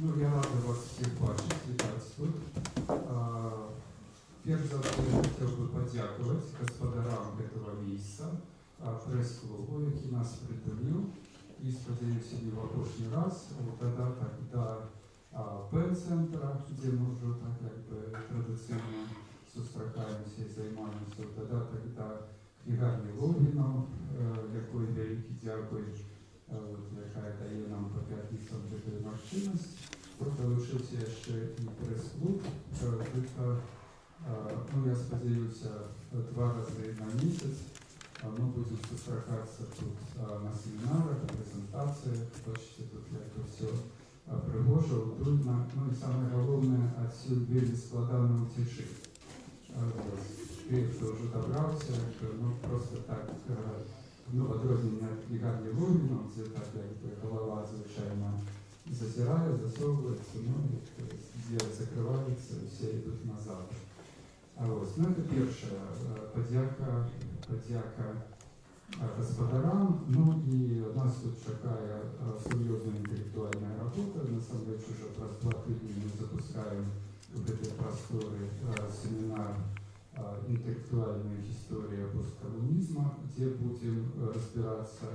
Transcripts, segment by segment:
Ну, я рада вас всіх бачити, вітати тут. Перш за все, я хотів би подякувати господарам цього місця, прес-клубу, який нас придумав. І, сподіваюся, не в опошній раз, додаток до ПЕН-центра, де ми вже так якби традиційно зустрічаємося і займаємося, додаток до книгарні Логіна, якої велике дякую, яка дає нам по п'ятницям таку можливість. Долучився ще і прес-клуб. Я сподіваюся, 2 рази на місяць. Ми будемо зустрічатися тут на семінарах, презентаціях, бачите, тут як все пригожо, трудно. І саме головне, відсюди вельми складно утішити. Ті, хто вже добрався, просто так, відрознення від книгарні Логіна, де так якби голова, звичайно, затирає, засовується, двері закриваються, всі йдуть назад. Це перша подяка господарам. І нас тут чекає серйозна інтелектуальна робота. Насамперед, вже про 2 тижні ми запускаємо в ці простори семінар «Интеллектуальная история посткоммунизма», где будем разбираться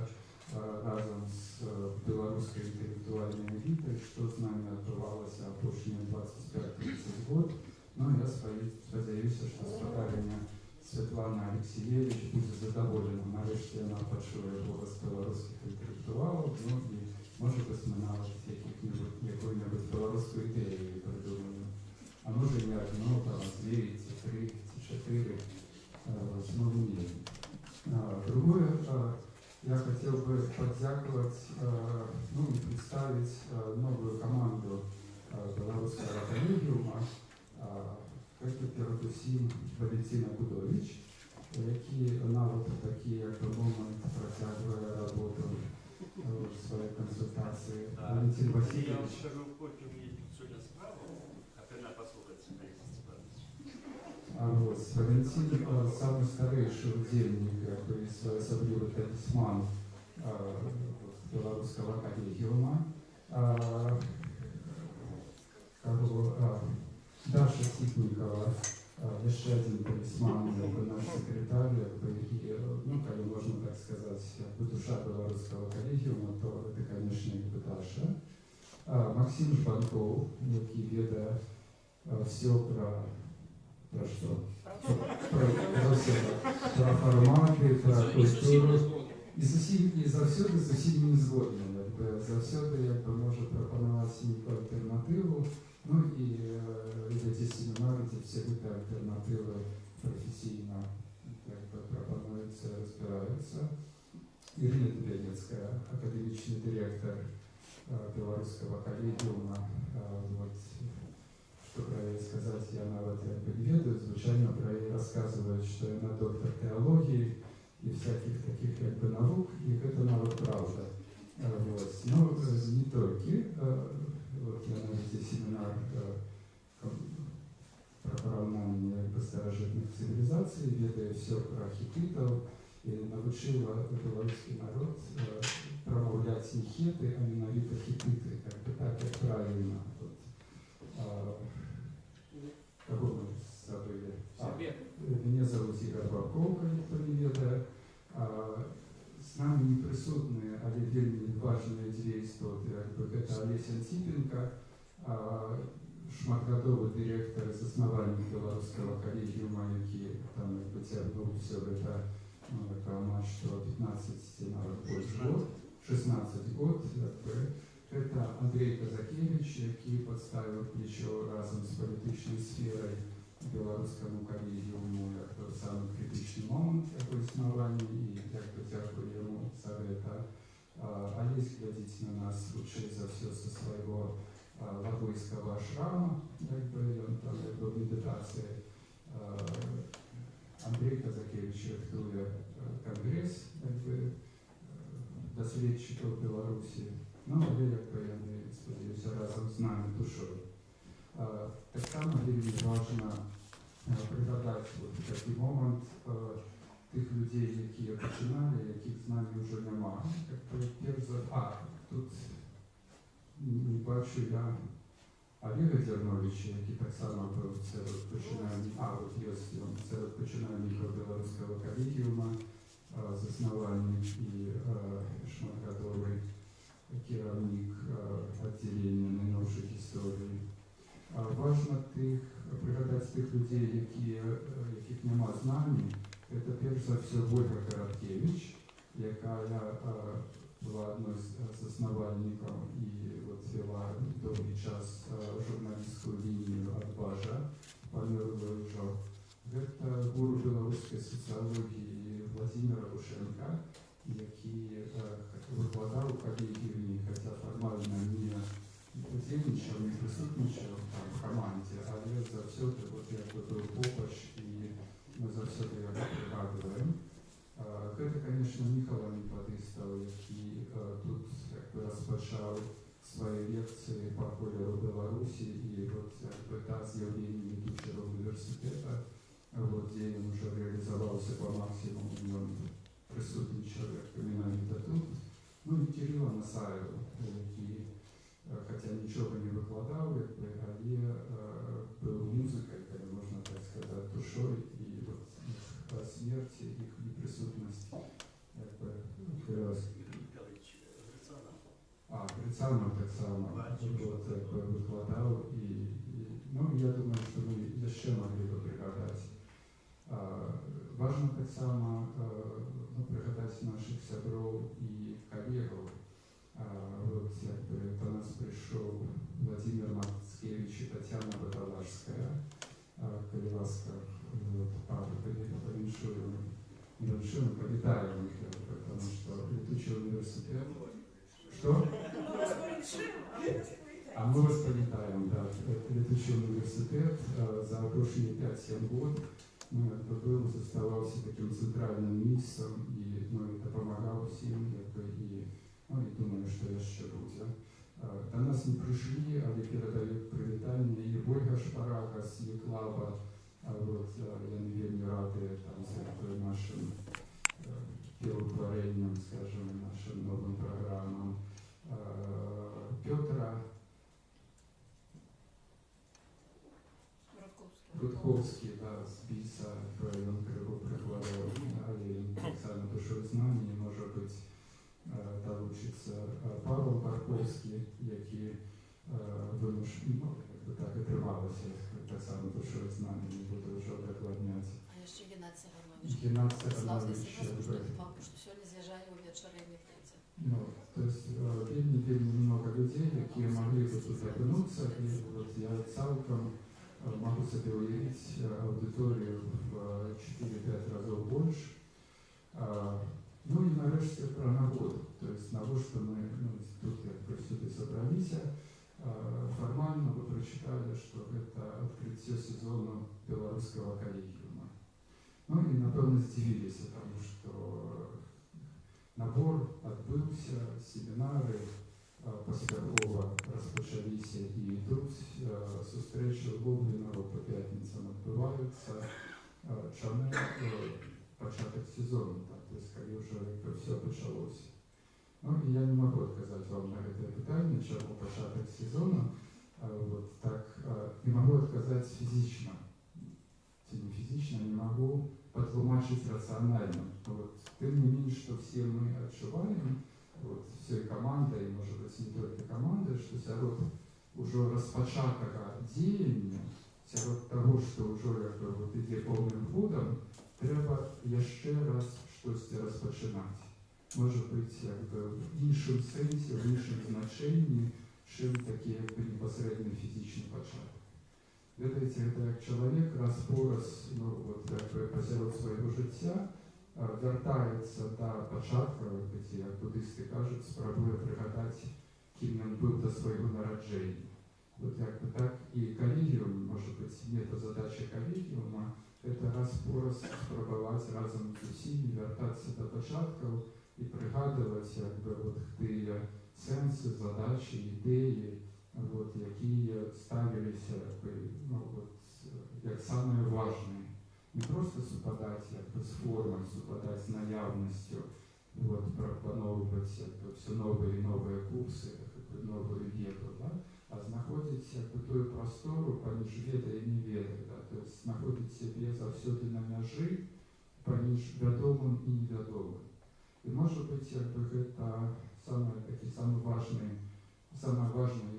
разом с белорусской интеллектуальной элитой, что с нами отбывалось опошние 25-30 год. Я сподіваюся, що сподарення Світлана Алексієвич буде задоволена. Нарешті вона почує голос білоруських інтелектуалів, і може посмінати якою-небудь білоруську ідею придуману. А може не одну, там, 2, 3, 4 основные. Другое, я хотел бы поддякивать и представить новую команду белорусского коллегиума. Это передусім Валентина Будович, який навіть такий момент протягує роботу в своїй консультації. Валентин Васильевич. Я вам скажу, потім є сьогодні справа, а пена послухається на Валентин – самый старейший удельник, особливый талисман белорусского коллегиума. Даша Ситникова, еще один талисман, наш секретарь, коли можно так сказать, душа белорусского коллегиума, то это, конечно, Даша. Максим Жбанков, який веде все про что? Про форматы, про культуру. І завсюди з усім не згодним. Завсюди може пропонувати якусь альтернативу. І ці семінари, де всі ці альтернативи професійно пропонуються, розбираються. Ірина Дубянецька, академічний директор Белорусского коллегиума. Что про ей сказать, я навіть не ведаю, звичайно про ей рассказывают, что она доктор теологии и всяких таких наук, и это навіть правда. Но не только. Я навіть семинар про поравнание старожитных цивилизаций, ведая все про хетитов, и научила белорусский народ промовлять не хеты, а менавіта хетиты, так, как правильно. Кого мы забыли? Меня зовут Игорь Бабков, кто не ведает. С нами не присутные, але вельми важные 2 истоты. Это Олесь Антипенко, шматгодовый директор и засновальник Белорусского коллегиума, який там потягнул все это, что 15, больше год, 16 год. Это Андрей Казакевич, який подставил плечо разом с политичной сферой белорусскому коллегиуму, як тот самый критичный момент по існуванні, і дякую йому за это. Олесь глядит на нас лучше за все со своего лавойского ашрама, он там в медитации. Андрей Казакевич рихтує конгрес дослідчиків Беларуси. Але, я сподіваюся, разом з нами душою. Так само вельми важно пригадати такий момент тих людей, які починали, яких з нами вже немає. Тут не бачу я Олега Дерновича, який так само був серед починальників, от є він серед починальників Білоруського колегіуму, засновник і шматгодовий керівник відділення найновших історій. Важно пригадати тих людей, яких нема з нами. Це перш за все Ольга Короткевич, яка була одною з засновників і вела довгий час журналістську лінію «Адбажа», померлий вже. Це гуру білоруської соціології Владимира Рушенка, який викладав у колегіумі, хоча формально не удільничав, не присутничав в команді, але завсюди був попач, і ми завсюди його пригадуємо. Це, звісно, Михайло Неподистов, який тут розпочав свої лекції по кольору Білорусі, і та з'явлення ведучого університету, де він вже реалізувався по максимуму, він присутничав іменно тут. Ну і Кирило Насаєв, який, хоча нічого не викладав, але був музикою, можна так сказати, душою, і їх смерті, їх присутність Грицанов так само викладав, і ну, я думаю, що ми ще могли б пригадати. Важно так само пригадати наших сябров і колегів. До нас прийшов Владимир Мацкевич і Тетяна Водолажская, коли ласка, повіншуємо, повітаємо їх, тому що летучий університет. Що? А мы вас повітаємо, да. Летучий університет за прошлые 5-7 год был, заставался таким центральным місцем і допомагав всім, і думаю, що ще буде. До нас не прийшли, але передають привітання і Ольга Шпарага з Єклаба. Я не вельми радий з нашим півтворенням, скажімо, нашим новим програмам. Петра Рудковський, да, з Біса, він прикладав, і саме душознання, може бути, долучиться Павел Барковський, який так і трималося, так само душознання, не буду вже докладняти. А ще Геннадій Циганович. Геннадій Циганович. Що сьогодні з'їжджає увечері і не прийде. Ну, то есть вельми много людей, які могли бы тут окунуться, и вот я цілком могу себе уявить аудиторию в 4-5 разів більше. Ну и нарешті про нагоду, то есть того, что мы тут всюди собралися. Формально вы прочитали, что это открытие сезону Белорусского колегиума. Ну и, напевно, здивились, потому что набор відбувся, семінари поспіхово розпочалися і йдуть, зустрічі в Лубліно по п'ятницям відбуваються, чому початок сезону, тобто, коли вже все почалося. Ну, і я не можу відказати вам на це питання, чому початок сезону, не можу відказати фізично. Не фізично, не можу потлумачить рационально. Тем не менее, что все мы отчуваем, всей командой, может быть, не только командой, что сярод уже распочатого деяния, сярод того, что уже іде повним ходом, треба ще раз щось розпочинати. Може бути в іншому сенсі, в іншому значенні, чим такий непосередньо фізичний початок. Видите, это як чоловік раз по раз, посеред свого життя, вертається до початку, як буддисти кажуть, спробує пригадати, ким він був до свого народження. От якби так і колегіум, може бути, мета-задача колегіума, це раз по раз спробувати разом з усіми вертатися до початку і пригадувати, якби, ті сенси, задачі, ідеї, які ставилися, як саме важливі. Не просто совпадать с формой, совпадать с наявностью, пропоновывать все новые и новые курсы, новые вещи. як бы тую прастору паміж ведай і не ведай, да? То есть знаходзіць сябе заўсёды на мяжы паміж вядомым і невядомым. І можа быць, як бы гэта самая важная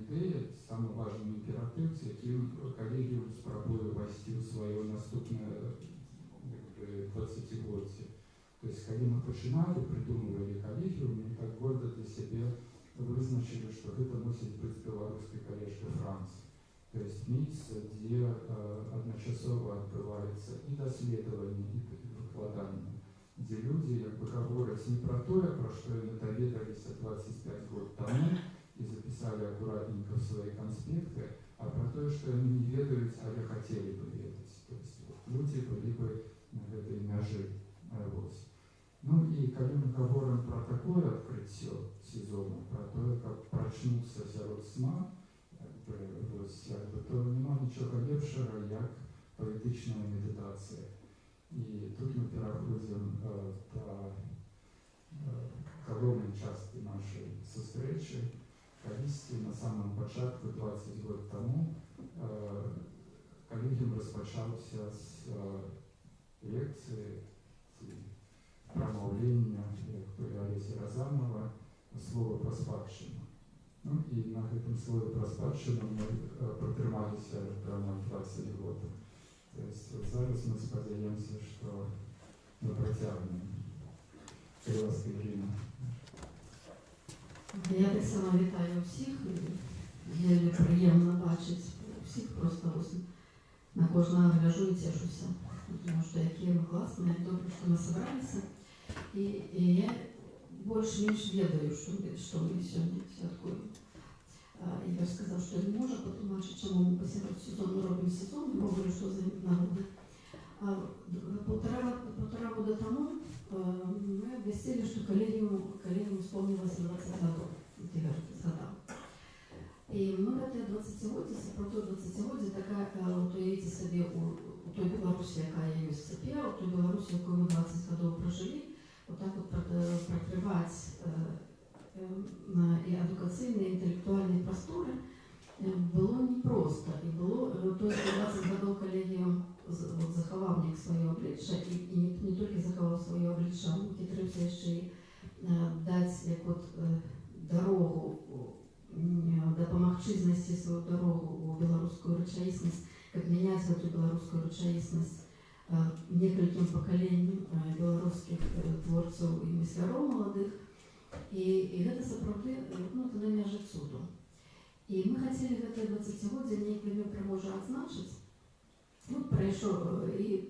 ідэя, самы важны імператыў, з якім калегіум спрабуе ўвайсці ў сваё наступнае 20-годдзе. То есть, калі мы пачыналі, прыдумывалі калегіум, мы так горда для сябе вызначылі, што гэта мусіць быць беларускай калежкай Францыі. То есть месца, дзе адначасова адбываецца і даследаванне, і выкладанне, дзе людзі як бы гавораць не пра тое, пра што яны даведаліся 25 год таму і запісалі акуратненька ў свае канспекты, а пра тое, што яны не ведаюць, але хацелі бы ведаць. То есть людзі былі бы на гэтай мяжы. Ну і калі мы гаворым пра такое адкрыццё сезону, пра тое, каб прачнуцца сярод сна, то няма нічога лепшага, як паэтычная медытацыя. І тут мы пераходзім да галоўнай часткі нашай сустрэчы. Калісьці на самым пачатку, 20 год таму, калегіум распачаўся з лекцыі прамаўлення Алесі Разанова «Слова пра спадчыну». Ну і на гэтым слове пра спадчыну мы пратрымаліся прямо 20 год. То есть зараз мы спадзяемся, што мы працягнем. Ласка, Ірина. Я так само вітаю всіх. Вельмі приємно бачити всіх, просто на кожного гляжу і тішуся. Потому что які ми класні, як добре, що ми собралися. І я більш-менш ведаю, що ми сьогодні святкуємо. Ігор сказав, що не може потлумачити, чому ми посеред сезону робимо сезон, ми говорили, що за нагоди. Полтора года тому мы обвестили, что коллегиум вспомнилось 20 годов. Игорь сказал. И мы в этой 20-годзе, про 20-годзе такая, вот уявите себе, у той Беларусі, яка є в СЦП, у той Беларусі, якою ми 20 годов прожили, вот так вот прокривать и адукаційні, і інтелектуальні простори було непросто. І було, то есть 20 годов коллегиум заховав їх своє обличчя, і не тільки заховав своє обличчя, а ухитрився ще й дати як от дорогу, допомогти знайти свою дорогу у белорусскую речаїсність, як міняти цю белорусскую речаїсність нескольким поколінням белорусских творців і мислярів молодих. І це справді, це не межі цуду. І ми хотіли в этой 20-годзе некими пряможа відзначити. Вот пройшов, і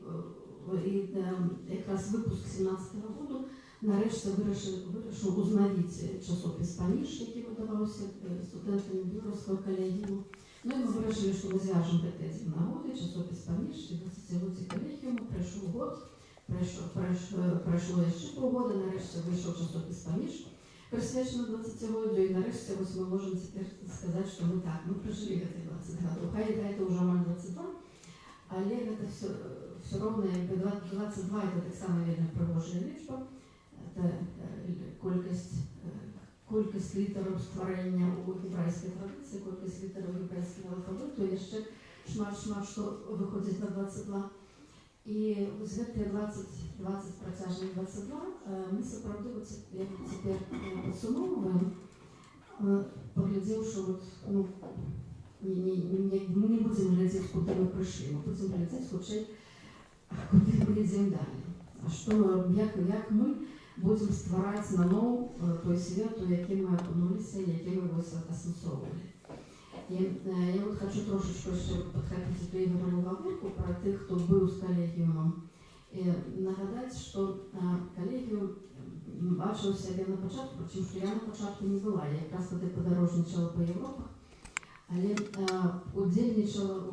якраз випуск 17-го року нарешті вирішив узнавити часопис «Паміж», який видавався студентами Білоруського колегіуму. Ну і ми вирішили, що ми зв'яжемо ці нагоди, часопис «Паміж» і 20-годці колегіуму. Пройшов год, пройшло ще півгода, нарешті вийшов часопис «Паміж», присвячено 20-годдю, і нарешті ось ми можемо тепер сказати, що ми так, ми прожили ці 20 років. Хай це вже має 22, але це все равно, якби 22 це так само вельми пригожа лічба. Це кількість літерів створення у єврейській традиції, кількість літерів єврейського алфавиту, і ще шмат, що виходить на 22. І з цієї 20 протяжних 22 ми справді як тепер підсумовуємо, поглядівши, ми не будемо глядіти, куди ми прийшли, ми будемо глядіти, хоча куди ми йдемо далі. Як ми будемо створити на нову той світ, у який ми опинулися, який ми осенсовували. І я от хочу трошечки ще підхопити ту Ігорову говорку про тих, хто був з колегіумом. І нагадати, що колегіум бачив себе на початку, причому що я на початку не була, я якраз тоді подорожничала по Європах, але удільничала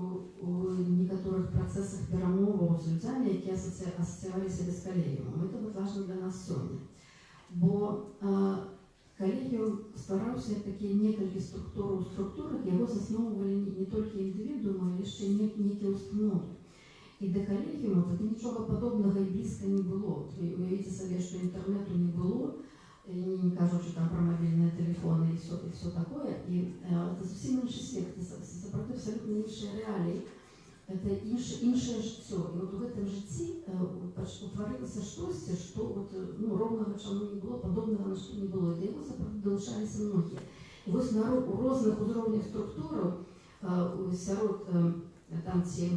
у некоторих процесах перемови з людьми, які асоціювали себе з колегіумом. Це буде важливо для нас сьогодні. Бо колегіум старався такі некілька структур, його засновували не тільки індивідууми, але ще й некі установи. І до колегіуму тоді нічого подобного і близько не було. Уявіть собі, що інтернету не було, не кажучи там про мобільні телефони і все такое. І це зовсім інший світ, це сапраўды абсолютно інші реалії, це інше життя. І от у гэтым житті утворилося щось, що от, ну, ровного чому не було, подобного на що не було. До його сапраўды долучалися многі. І ось у різних узровнях структури, сярод там ці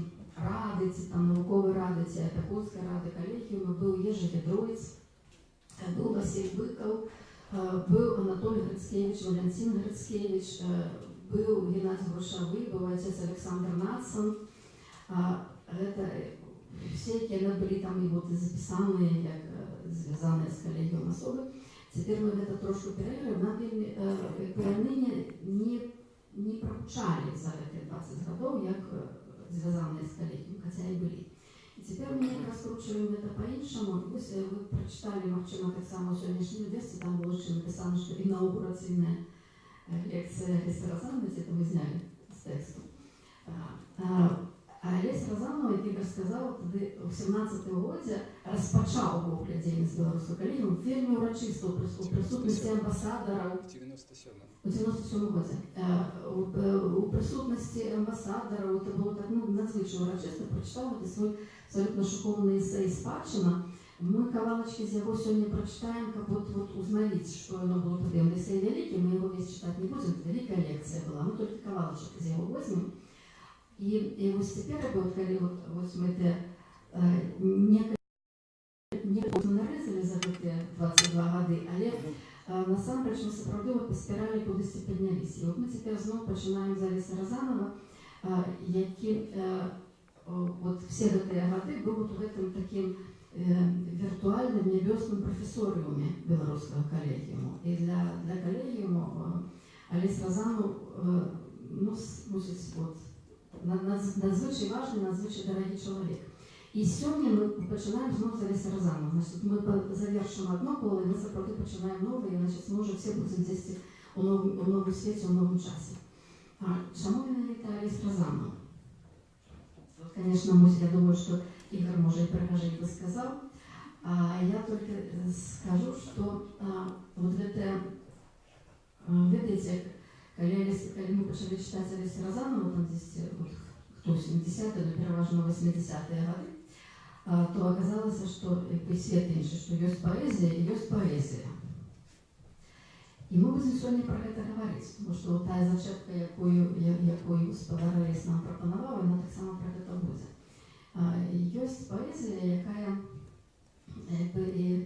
ради, ці там наукові ради, ці Опекунська рада, колегіуми, був Єжи Гедроїць, був Василь Биков, був Анатолій Грицькевич, Валентин Грицькевич, був Геннадій Грушовий, був отець Олександр Нацин. Это все, які були там і от записані, як зв'язані з колегіумом особи. Тепер ми це трошки переглядаємо, нам нині не прогучали за ці 20 років, як зв'язані з колегіумом, хоча і були. І тепер ми розкручуємо це по-іншому. Ось ви прочитали, можливо, так само у сьогоднішній версії, там було ще написано, що інаугураційна лекція Лесі Розанової, це ми зняли з тексту. А Лесь Розанова, як Ігор сказав, тоді у 17-му році розпочав вигляд діяльність білоруського колегіуму вельми урочисто у присутності амбасадорів. У 97-му році. У присутності амбасадорів, це було так, ну, надзвичайно урочисто, прочитав свій абсолютно шокований есей «Спадщина». Мы кавалочки з його сьогодні прочитаємо, как вот узнавить, что оно было тоді. Он есей великий, мы его весь читать не будем, это великая лекция была, мы только кавалочек из его возьмем. И вот теперь, вот мы это некоторые нарезали за эти 22 года, але насамрэч мы сапраўды по спіралі кудись піднялись. І от ми тепер знову починаємо за Леся Розанова, які от всі ці годи був у гэтым таким віртуальним небесним професоріумі білоруського колегіуму. І для колегіуму Лесь Розанов, ну, мусить, от, надзвичай важний, надзвичай дорогий чоловік. І сьогодні ми починаємо знову за Леся Розанова. Значить, ми завершимо одно коло, і ми сапраўды починаємо нове, і значить, ми вже всі будемо десь у новому світі, у новому часі. Чому менавіта Лесь Розанов? Тут, конечно, я думаю, что Игорь, может, и прихожий бы сказал. Я только скажу, что вот это, видите, когда мы начали читать Леся Розанова, там здесь, вот, кто 70-е, но переважно 80-е годы, то оказалось, что и свет інший, что есть поэзия и есть поэзия. И мы будем сегодня про это говорить, потому что вот та зачепка, якую господар Лесь нам пропонував, вона так само про это буде. Есть поэзия, якая і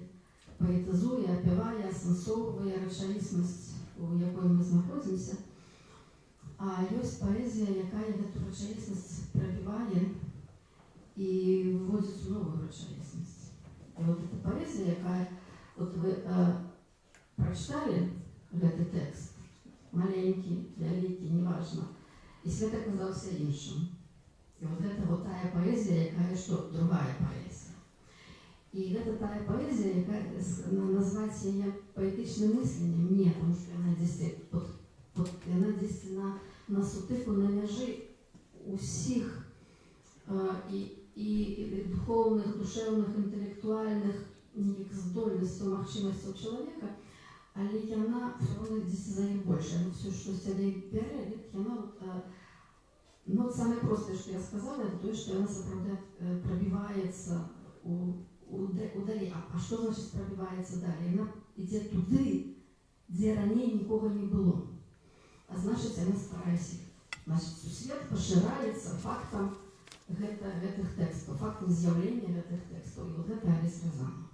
поетизує, опіває, сенсовує речаїсність, у якій ми знаходимося. А є поезія, яка цю речаїсність пробиває і вводить в нову речаїсність. І от ця поезія, яка, от ви прочитали цей текст, маленький, великий, неважно, і світ оказався іншим. И вот это вот тая поэзия, якая что другая поэзия. И это тая поэзия, якая назвать ее поэтичным мышлением нет, потому что она здесь на сутыку, на межи усіх и духовных, душевных, интеллектуальных здольностей, махчимостей человека, але она все равно здесь за их больше. Она все, что с тебя берет, она вот ну, вот самое простое, что я сказала, это то, что она пробивается удали. А что значит пробивается далее? Она идет туды, где ранее никого не было. А значит, она старается. Значит, свет поширается фактом этих текстов, фактом изъявления этих текстов. И вот это Лесь Розанов.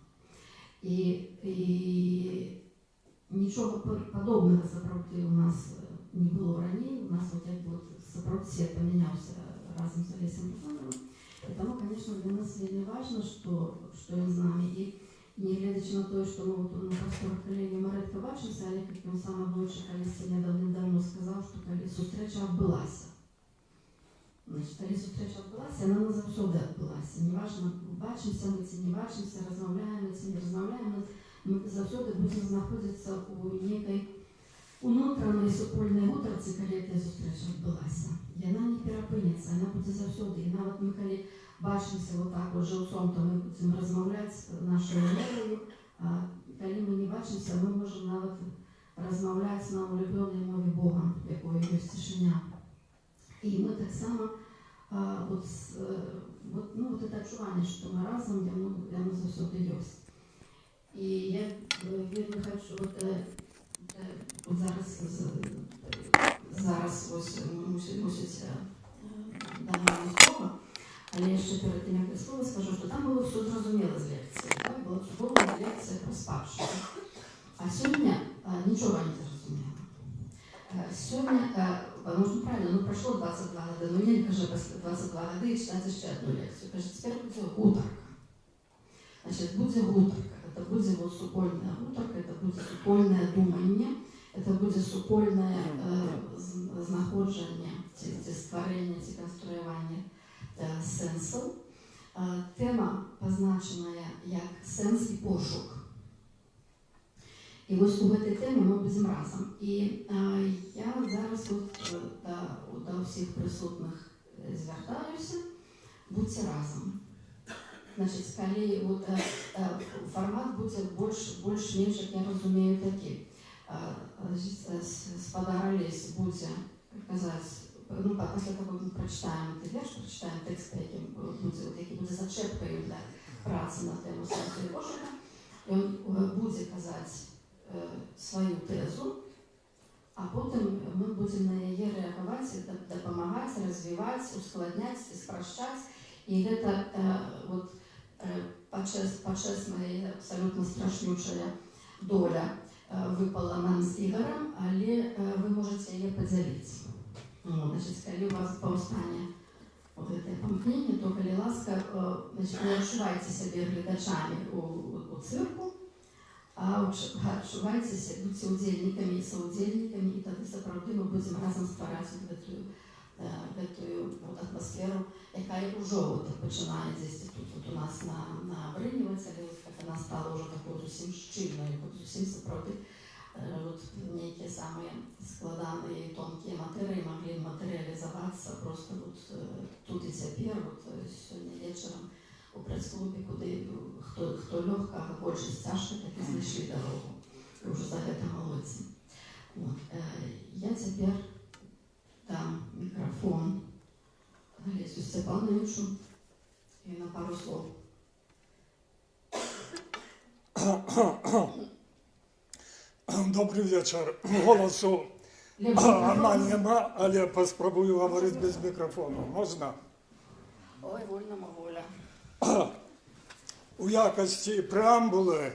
И ничего подобного, сапраўды, у нас не было ранее. У нас вот это вот сапраўды свет поменялся разом с Лесем Розановым. И тому, конечно, для нас вельми важно, что он с нами. И не глядячи на то, что мы вот на просторах колегіуму редко бачимося, але, як він сам одночі колись давним-давно сказав, що коли зустріча відбулася. Значить, коли зустріча відбулася, вона назавжди відбулася. Неважно, бачимося ми чи не бачимося, розмовляємо чи не розмовляємо, ми завжди будемо знаходитися у некій внутрішній супольній утрці, коли ця зустріча відбулася. І вона не перепиниться, вона буде завжди. І навіть ми, коли бачимося вот так вот живцом, то ми будемо розмовляти нашою мовою, а коли ми не бачимося, ми можемо навіть размаўляць на улюбёнай мове Бога, якою ёсць цішыня. І мы таксама вот это адчуванне, што мы разам, яно заўсёды ёсць. І я вельмі хочу зараз мусіць даць мені слова, але яшчэ перед тим, як слово скажу, що там було все зрозуміло з лекції. Так? Була чудова лекція про спадщину. А сьогодні нічого не зрозуміло. Сьогодні, ну правильно, пройшло 22 роки, ну я не кажу 22 роки і читати ще одну лекцію. Каже, тепер буде гутарка. Значить, буде гутарка. Це буде супольна гутарка, це буде супольне думання, це буде супольне знаходження, ці створення, ці конструювання сенсів. Тема позначена як сенс і пошук. І ось у цій темі ми будемо разом. І я зараз до всіх присутніх звертаюся, будьте разом. Значить, коли формат буде більш-менш, як я розумію, такий. Сподарились буде, як казати, після того, як ми прочитаємо цей вірш, прочитаємо текст, який буде зачепкою для праці на тему сенсу і пошуку, він буде казати свою тезу, а потім ми будемо на її реагувати, допомагати, розвивати, ускладняти, спрощати. І це почесна і абсолютно страшнюча доля випала нам з Ігорем, але ви можете її поділити. Значить, коли у вас повстане вот это помкнение, то, коли ласка, значит, не відчувайте себе глядачами у цирку, а відчувайте себе, будьте удільниками і соудільниками, і тоді, справді, ми будемо разом створити эту атмосферу, яка вже починає десь тут у нас набринюватися, але як вона стала вже такою зовсім щільною, зовсім справді, некие самые складанные и тонкие материи могли материализоваться просто тут и теперь, сегодня вечером у пресс-клубе, кто легко, больше тяжко, так и знайшли дорогу. И уже за это молодцы. Я теперь дам микрофон Олесю Степановичу и на пару слов. Добрий вечір. Голосу нема, але поспробую говорити без мікрофону. Можна? Ой, вольна воля. У якості преамбули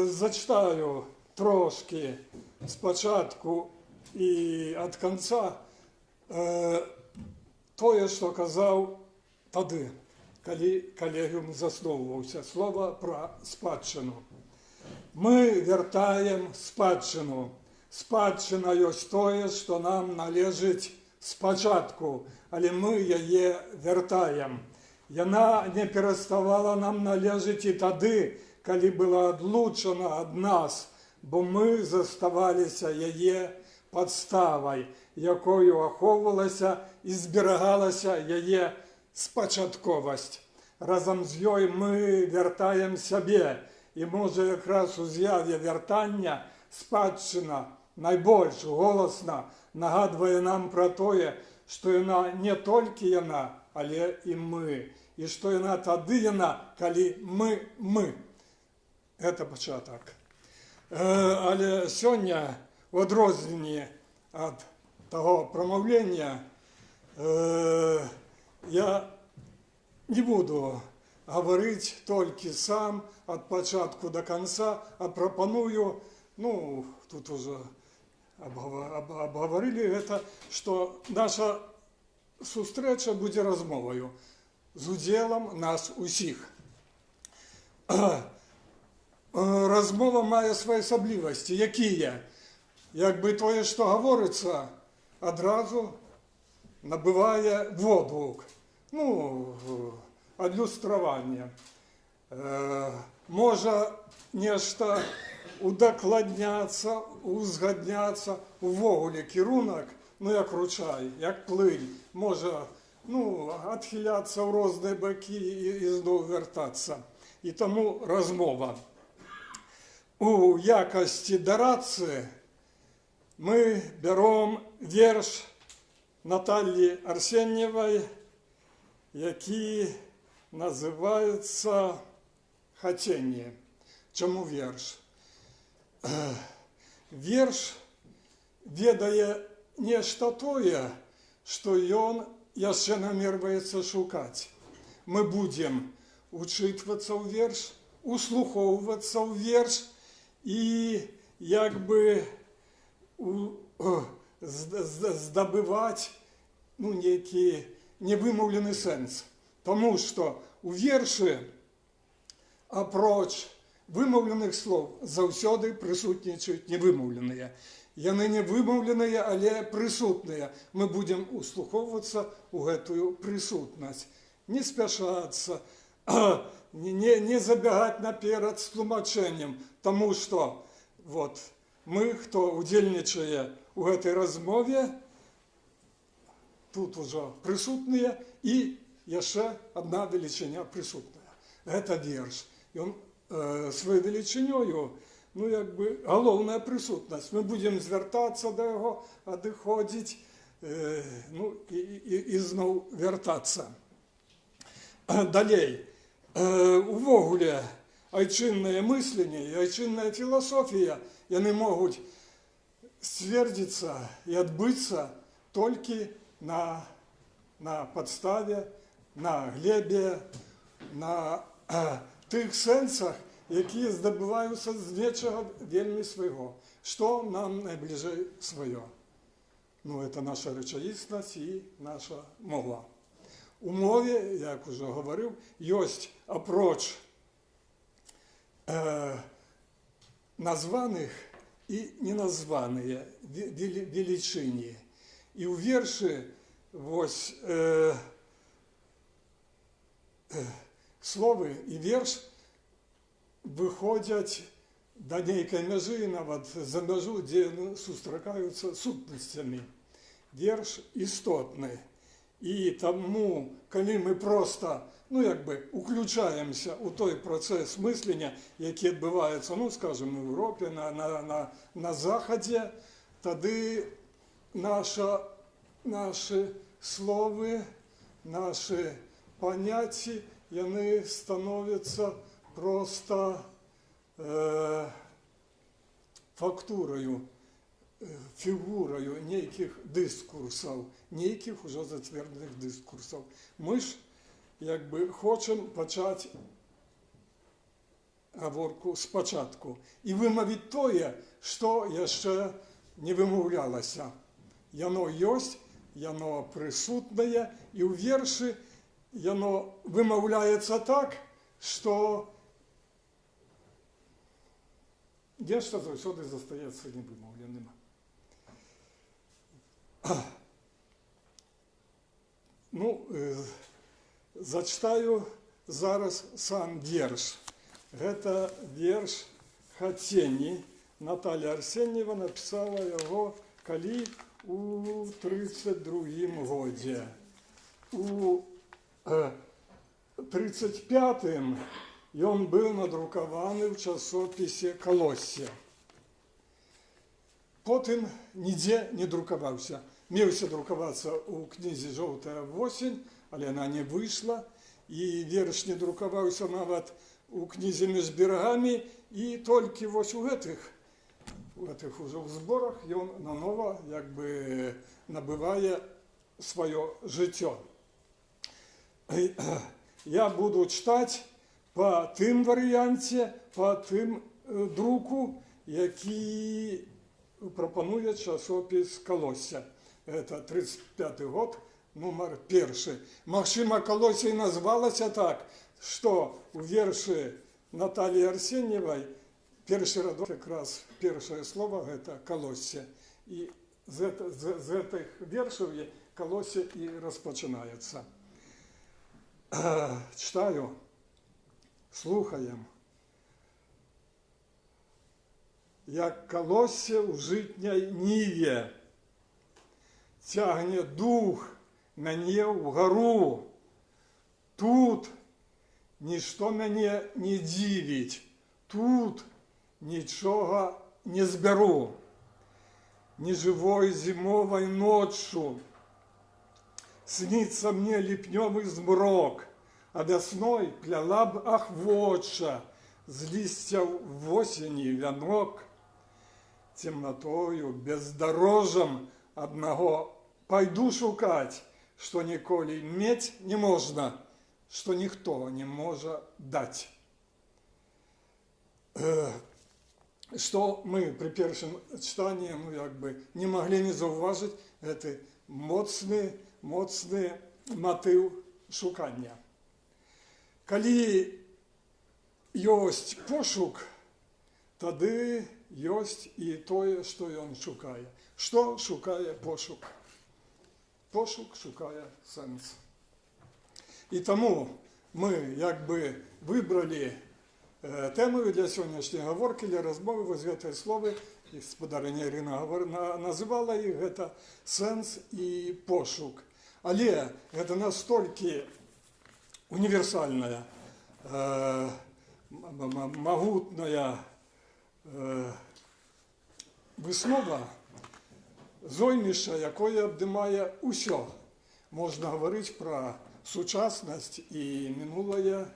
зачитаю трошки спочатку і від кінця те, що казав тоді, коли колегіум засновувався. Слово про спадщину. Ми вертаємо спадщину. Спадщина есть тое, що нам належить спочатку, але ми її вертаємо. Вона не переставала нам належить і тоді, коли була одлучена від нас, бо ми заставалися її підставою, якою оховувалася і зберігалася її спочатковість. Разом з нею ми вертаємо себе. І може якраз у з'яві вертання спадщина найбільш голосно нагадує нам про те, що вона не тільки вона, але і ми. І що вона тоді вона, коли ми. Це початок. Але сьогодні, в відрізняні від того промовлення, я не буду говорить тільки сам від початку до кінця, а пропоную, тут уже обговорили це, що наша зустріча буде розмовою з уділом нас усіх. Розмова має свої особливості. Які є? Якби те, що говориться, одразу набиває відгук. Адлюстрування. Може нешта удакладняться, узгадняться, увогуле кірунок, як ручай, як плинь, може відхилятися в різні боки і знову вертатися. І тому розмова. у якості дорадці ми беремо вірш Наталії Арсеньєвої, який називається «Хотіння». Чому вірш? Вірш ведає нешта тое, што ён яшчэ намерваецца шукаць. Мы будзем учытвацца ў верш, услухоўвацца ў верш і як бы здабываць нейкі невымаўлены сэнс. Таму што у вершы апроч вымаўленых слоў заўсёды прысутнічаюць невымаўленыя. Яны не вымаўленыя, але прысутныя. Мы будзем услухоўвацца ў гэтую прысутнасць. Не спяшацца, не забягаць наперад з тлумачэннем, таму што мы, хто удзельнічае ў гэтай размове, тут ужо прысутныя і яшчэ адна велічыня прысутная. Гэта верш. Ён сваёй велічынёю, галоўная прысутнасць. Мы будзем звяртацца да яго, адыходзіць, і зноў вяртацца. Далей. Увогуле, айчыннае мысленне і айчынная філасофія, яны могуць сцвердзіцца і адбыцца толькі на падставе, на глебе, на тых сэнсах, якія здабываюцца з нечага вельмі свайго. Што нам найбліжэй сваё? Это наша рэчаіснасць і наша мова. У мове, як ужо гаварыў, ёсць апроч названых і неназваныя велічыні. І ў вершы словы і верш выходзяць да нейкай мяжы, нават за мяжу, дзе сустракаюцца сутнасцямі. Верш істотны. І таму, калі мы проста, уключаемся ў той працэс мыслення, які адбываецца, скажем, у Еўропе, на Захадзе, тады нашы словы, нашы паняцці, яны становяцца проста фактураю, фігураю нейкіх дыскурсаў, нейкіх ужо зацверджаных дыскурсаў. Мы ж хочам пачаць гаворку спачатку і вымавіць тое, што яшчэ не вымаўлялася. Яно ёсць, яно прысутнае, і ў вершы яно вымаўляецца так, што нешта заўсёды застаецца невымаўленым. Зачитаю зараз сам верш. Гэта верш «Хотені». Наталія Арсеньєва написала яго калі у 32-м годзе. У 35-м ён быў надрукаваны ў часопісе «Калоссе». Потым нідзе не друкаваўся. Меўся друкавацца ў кнізе «Жоўтая восень», але яна не выйшла, і верш не друкаваўся нават у кнізе «Між берагамі», і толькі у гэтых ужо зборах ён нанова набывае сваё жыццё. Я буду чытаць па тым варыянце, па тым друку, які прапануе часопіс «Калоссе». Это 35-й год, нумар 1. Магчыма, «Калоссе» і назвалася так, што у вершы Наталіі Арсеньевай першы радок, якраз першае слова, гэта «Калоссе». І з гэтых вершаў «Калоссе» і распачынаецца. Читаю, слухаем. Як колосся ў жытняй ніве, цягне дух мяне ўгару. Тут нішто мяне не дзівіць, тут нічого не зберу. Ни живой зимовой ночью снится мне липневый змрок, а весной пляла б охвоча з листьев в осени вянок. Темнотою, бездорожем одного пойду шукать, что николи иметь не можно, что никто не может дать. Что мы при першем читанні, не могли не зауважити, це моцний мотив шукання. Коли есть пошук, тоді есть і те, що він шукає. Що шукає пошук? Пошук шукає сенс. І тому ми вибрали темою для сьогоднішньої говорки, для розмови, ось це слово, господариня Ірина називала їх, це сенс і пошук. Але це настільки універсальна, могутная виснова, зоймище, яке обдимає усе. Можна говорити про сучасність і минуле,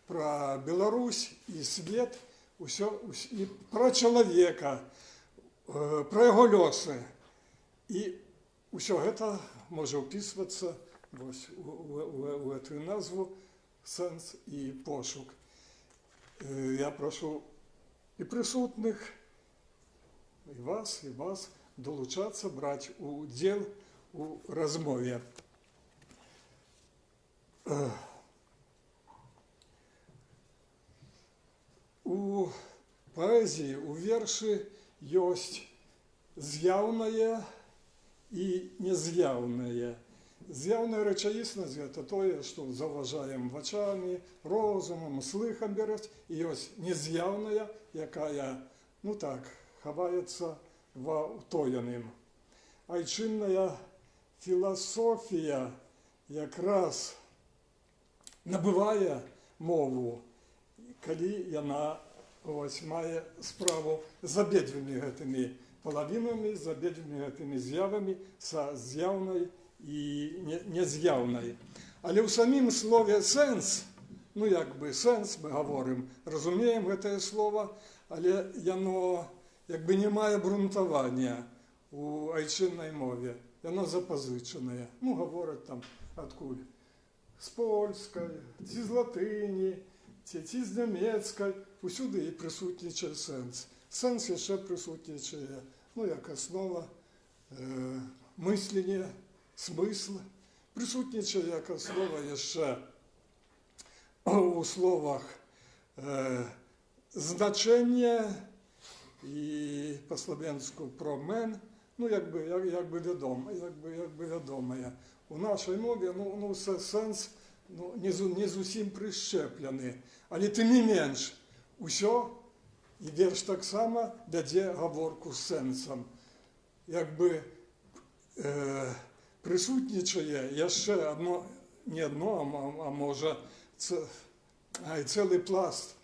про Беларусь и свет, и про человека, про его лёсы. И все это может вписываться в эту назву «Сенс и пошук». Я прошу и присутных, и вас долучаться, брать удел у розмові. У поэзии, у верши есть з'явне и нез'явне. З'явна речаїсність – це те, що заважаємо очами, розумом, слихом беруть. І є нез'явна, яка, ховається в утоєним. Айчинна філософія якраз набиває мову, коли вона має справу з обидвими цими половинами, з обидвими цими з'явами, з з'явною і нез'явною. Але в самім слові «сенс», «сенс» ми говоримо, розуміємо це слово, але воно не має ґрунтування у айчинній мові. Воно запозичене. Говорять там, откуль? З польської, з латині, ці з німецької, усюди і присутнічає сенс. Сенс ще присутнічає, як основа мислення, смисл. Присутнічає як основа ще у словах значення і по-слов'янську промен, відоме. У нашій мові сенс не зовсім прищеплений, але тим не менш, усе, і вірш так само веде говорку з сенсом. Присутнічає ще не одно, а може цілий пласт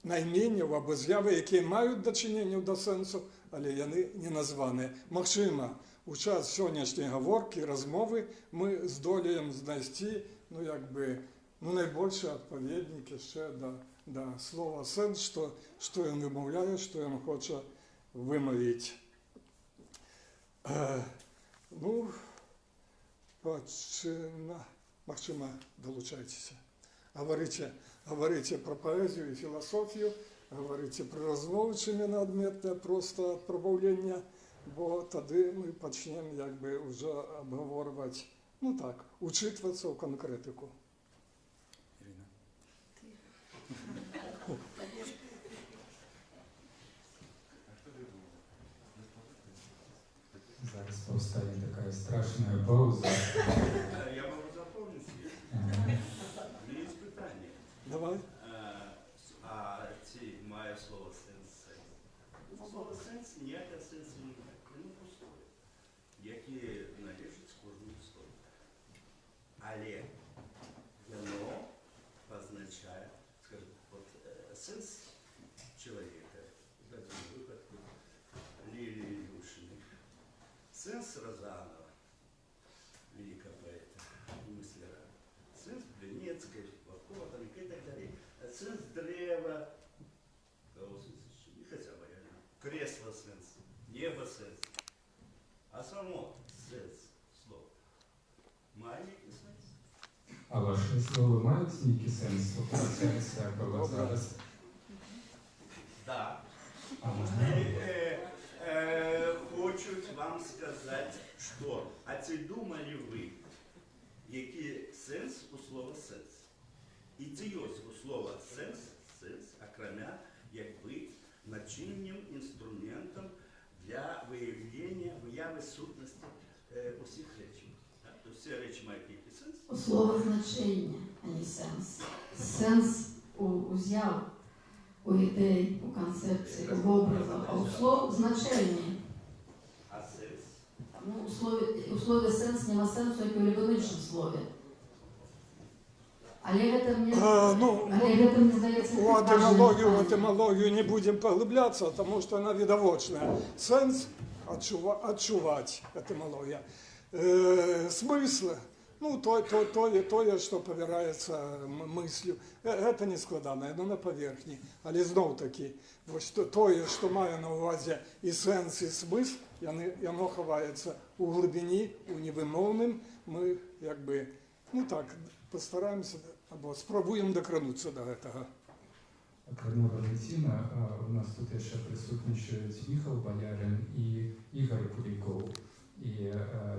найменів або з'яви, які мають дочинення до сенсу, але вони не названі. Можливо, у час сьогоднішньої говорки, розмови ми здоліємо знайти, найбільше відповідники ще до слова «сенс», що він вимовляє, що він хоче вимовити. Можливо, долучайтеся. Говорите про поезію і філософію, говорите про розмови, чи не надмітне просто пробавлення, бо тоді ми почнемо вже обговорювати, учитуватися в конкретику. Ірина. Зараз повстане така страшна пауза. Я можу заповнити. Є питання. Давай. А ці має слово «сенс». Слово «сенс» ніякого сенсу не має. Воно пустое, яке належить кожному слову. Але воно позначає, скажімо, сенс чоловіка Сенс Розанова, великого поэта и мысляра. Сенс Блинецкой, Шклакова там, и так далее. Сенс древа, не хотя бы, кресло сенс, небо сенс. А само сенс слово має який сенс? А ваші слова мають некий сенс? От сенс, як у вас зараз? Да. Ага. Хочу вам сказать, что, а ці думали ви, який сенс у слова сенс? І це є у слова сенс, окремя, якби начинним інструментом для вияви сутності усіх речей. Тобто всі речі мають який сенс? У слова значення, а не сенс. Сенс у з'яв, у ідей, у концепції, у образах, а у слов значення. А сенс? Ну, у слові сенс нема сенсу, як і у любому іншому слові. Але гэта мне здається, В этимологию не будем поглубляться, потому что она видовочная. Сенс – отчувать, этимология. Смысл – ну, то, что повирается мыслью. Это не складане, но на поверхні. Але знов-таки, то, що має на увазі і сенс, і смисл, воно ховається у глибині, у невимовним. Ми, якби, ну так, постараємося, або спробуємо докранутися до цього. Окрім Валентина, у нас тут ще присутнічують Михайло Боярин і Ігор Куліков. І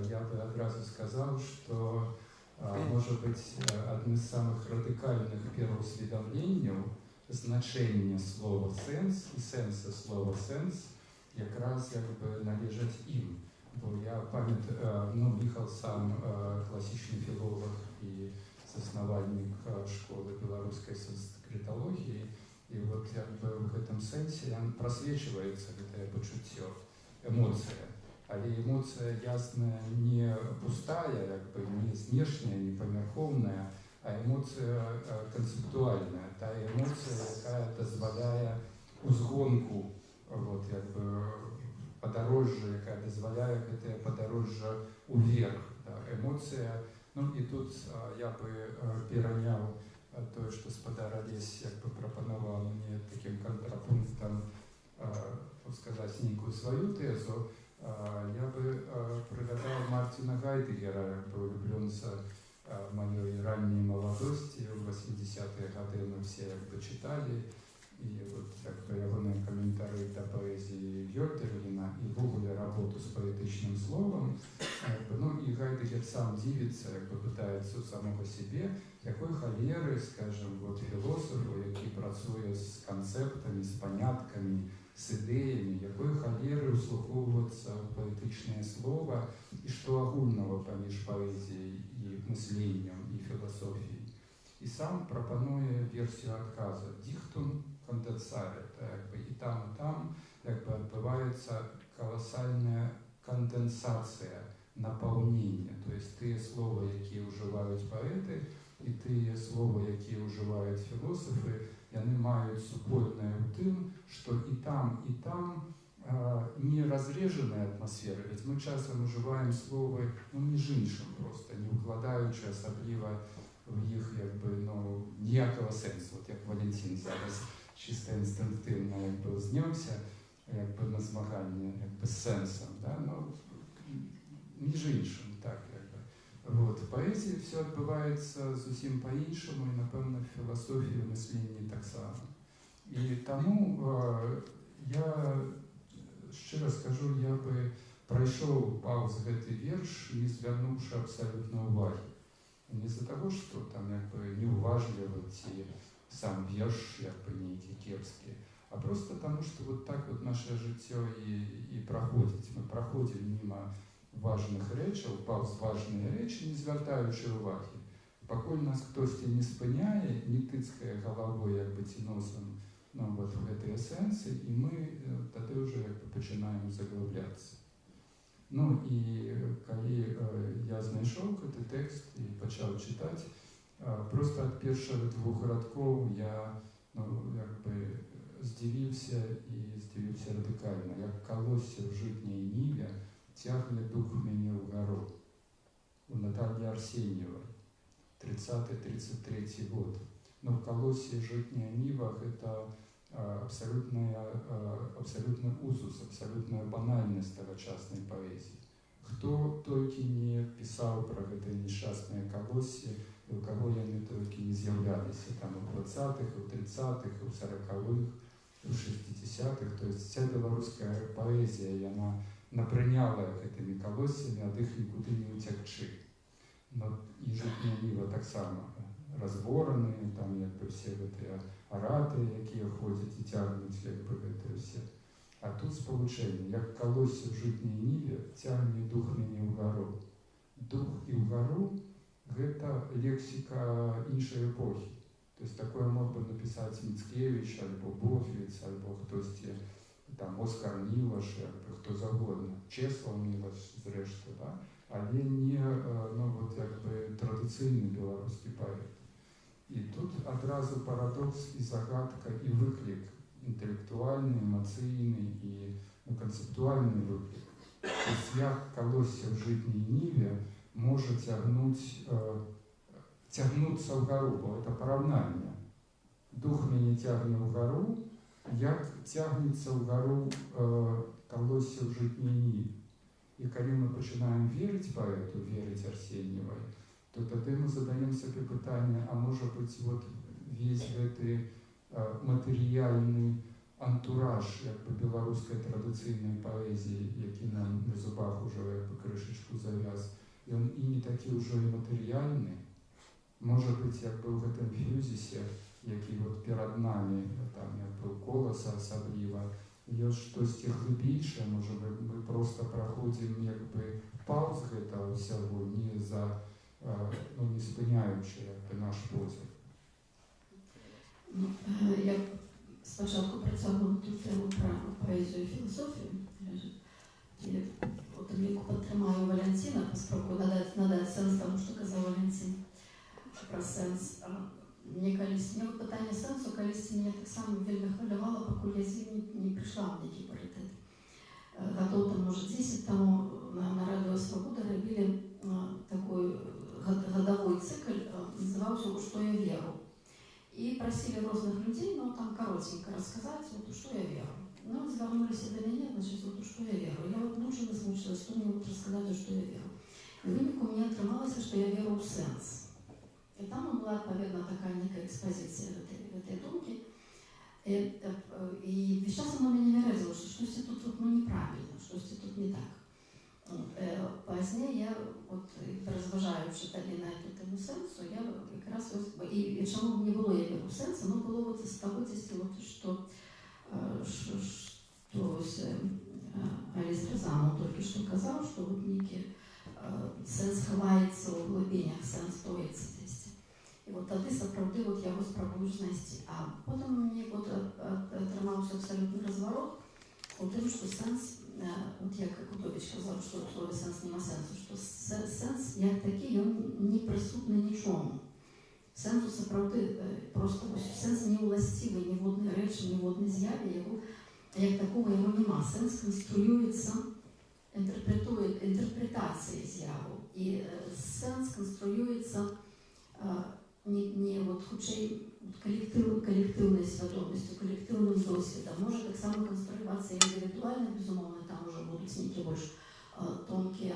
я би одразу сказав, що, може бути, одне з самих радикальних переусвідомлень значення слова «сенс» і сенсу слова «сенс» якраз якби належать їм. Бо я пам'ятаю, ну, Михайло сам класичний філолог і засновальник школи білоруської санскритології, і от якби в цьому сенсі просвічується це почуття, емоція. Але эмоция, ясно, не пустая, якби, не знешняя, не померковная, а эмоция концептуальная. Та эмоция, яка дозволяє узгонку, вот, якби, подорожжя, яка дозволяє це подорожжя уверх. Да. Эмоция, ну і тут я би перейняв то, що господар Олесь якби пропонував мені таким контрапунктом, сказати некую свою тезу. Я бы пригадал Мартина Гайдегера, якби улюбленца моей ранней молодости, в 80-е годы мы все якби читали, и вот якби його коментарі до поезії Гёдерліна і ввогуле роботу з поетичним словом. Ну і Гайдегер сам дивиться, якби питається у самого себе, якої холери, скажем, вот філософу, який працює з концептами, з понятками, з ідеями, якої холери услуховується поетичне слово, і що огульного поміж поезією і мисленням, і філософією. І сам пропонує версію відказу. Діхтум конденсаре, якби і там якби відбувається колосальна конденсація, наповнення. Тобто ті слова, які вживають поети, і ті слова, які вживають філософи, вони мають супольне у тим, що і там не розрежена атмосфера. Ведь ми часом вживаємо слово, ну, між іншим просто, не вкладаючи особливо в їх, якби, ну, ніякого сенсу. От як Валентин зараз чисто інстинктивно якби знявся, якби на змагання якби з сенсом, да? Ну, між іншим, так, якби. Вот. В поезії все відбувається зовсім по-іншому, і, напевно, в філософії, в мисленні так само. І тому я, щиро скажу, я би пройшов повз цей вірш, не звернувши абсолютно уваги. Не за того, що там якби неуважливо ці сам вірш, якби некий кепський, а просто тому, що вот так вот наше життя і проходить. Ми проходимо мимо важних речей, повз важні речі, не звертаючи уваги. Поки нас хтось не спиняє, не тицькає головою, якби ці носом, ну, вот в цій есенції, і ми тоді вже якби починаємо заглиблятися. Ну і коли я знайшов цей текст і почав читати, просто від перших двох рядків я, ну, якби здивився і здивився радикально. Як колосся в житній ниві, тягне дух мяне ўгару. У Натальи Арсеньевой, 30-33 год. Но в колоссе «Житняя нива» это абсолютный узус, абсолютная банальность тогочасной поэзии. Кто только не писал про это несчастное колоссе, и у кого яны только не з'являлись, там и в 20-х, и в 30-х, и в 40-х, и в 60-х. То есть вся белорусская поэзия, она напрыняла этими колоссями, ад іх нікуды не уцякчы. Но і «Житняя нива» так само разбораны, там як бы все гэтыя араты, якія ходзяць і цягнуць як бы гэтыя все. А тут спалучэнне, як колоссе в «Житняй ниве» цягне дух мяне ўгару. Дух і ўгару – гэта лексика іншай эпохі. То есть такое мог бы написать Мицкевич, альбо Бофвіц, альбо хтосьці, там, Оскар Мілаш, хто завгодна, Чеслав Мілаш, зрэшты, да? Але не, ну, вот, як бы, традыцыйны беларускі паэт. І тут адразу парадокс і загадка, і выклік, інтэлектуальны, эмацыйны і канцэптуальны выклік. То есть як колоссе в «Житняй ниве» може тягнуться вгору, бо це порівняння. Дух мяне тягне вгору, як тягнецца вгору колоссе в «Житняй ниве». І коли ми починаємо вірити поету, вірити Арсеньевой, то тоді ми задаємо собі питання, а може бути вот весь гэты матеріальний антураж якби білоруської традиційної поезії, який нам на зубах уже якби кришечку зав'яз, він і не такий вже і матеріальний. Може бути якби в гэтым фюзісі, який от перед нами, там якби колоса особливо, є щось глибіше, може ми просто проходимо якби пауз гэтага всього, не за, ну, не спиняючи якби наш подвиг. Я спочатку працювала на ту тему про поезію і філософію. І от я підтримаю Валентина, спробую надати сенс тому, що казав Валентин про сенс. Мне питання сенсу колись мене так само вельми хвилювало, поки я зимі не прийшла в некий паритет. Годов там, может, 10 тому на Радио Свобода робили такой годовой цикл, назывался «У что я веру». И просили разных людей, ну, там коротенько рассказать, вот, что я верю. Ну, звернулись до меня, значит, вот, что я верю. Я вот мучила, смучилась, что мне вот рассказать, что я верю. И в вынику у меня отрималось, что я верю в сенс. И там была, наверное, такая некая экспозиция в этой думке. И сейчас оно меня не выразило, что что-то тут вот, ну, неправильно, что-то тут не так. Позднее я, вот, розважаючи тоді на эту тему сенсу, я якраз, і чому не було я веру в сенс, воно було вот з того дійсно, що Олесь Розанов тільки що казав, що вот некий сенс ховається у глибинях, сенс тоється десь. І от тоді, справді, от я його спробую знайти. А потім мені от отримався абсолютний розворот у тим, що сенс, от як Кутович казав, що в слові сенс нема сенсу, що сенс, як такий, він не присутний нічому. Сенсу, справді, просто сенс не властивий, ні в одній речі, ні в одній з'яві, як такого його нема. Сенс конструюється, інтерпретації з'яву. І сенс конструюється не от, хоча колективною свідомістю, колективним досвідом. Може так само конструюватися індивідуально, безумовно, там вже будуть некие більш тонкі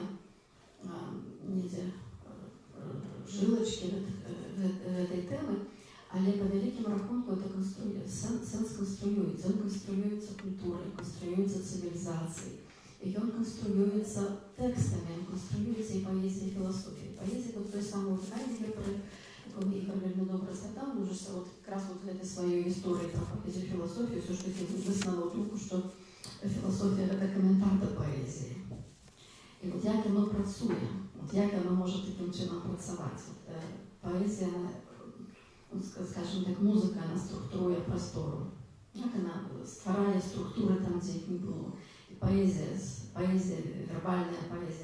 жилочки в этой темы, але по великим рахунку это сенс конструюється. Он конструюється культурою, конструюється цивілізацією, і він конструюється текстами, він конструюється і поезією, і філософією. Поезія, от той самий Хайдеггер, якого Ігор вельми добре згадав, він вже от якраз от в этой своїй історії про поезію, філософію, все ж таки висновив думку, що філософія – це коментар до поезії. І от як воно працює, от як воно може таким чином працювати. От, поезія, скажімо так, музика, вона структурує простору. Як вона створює структури там, де їх не було. І поезія,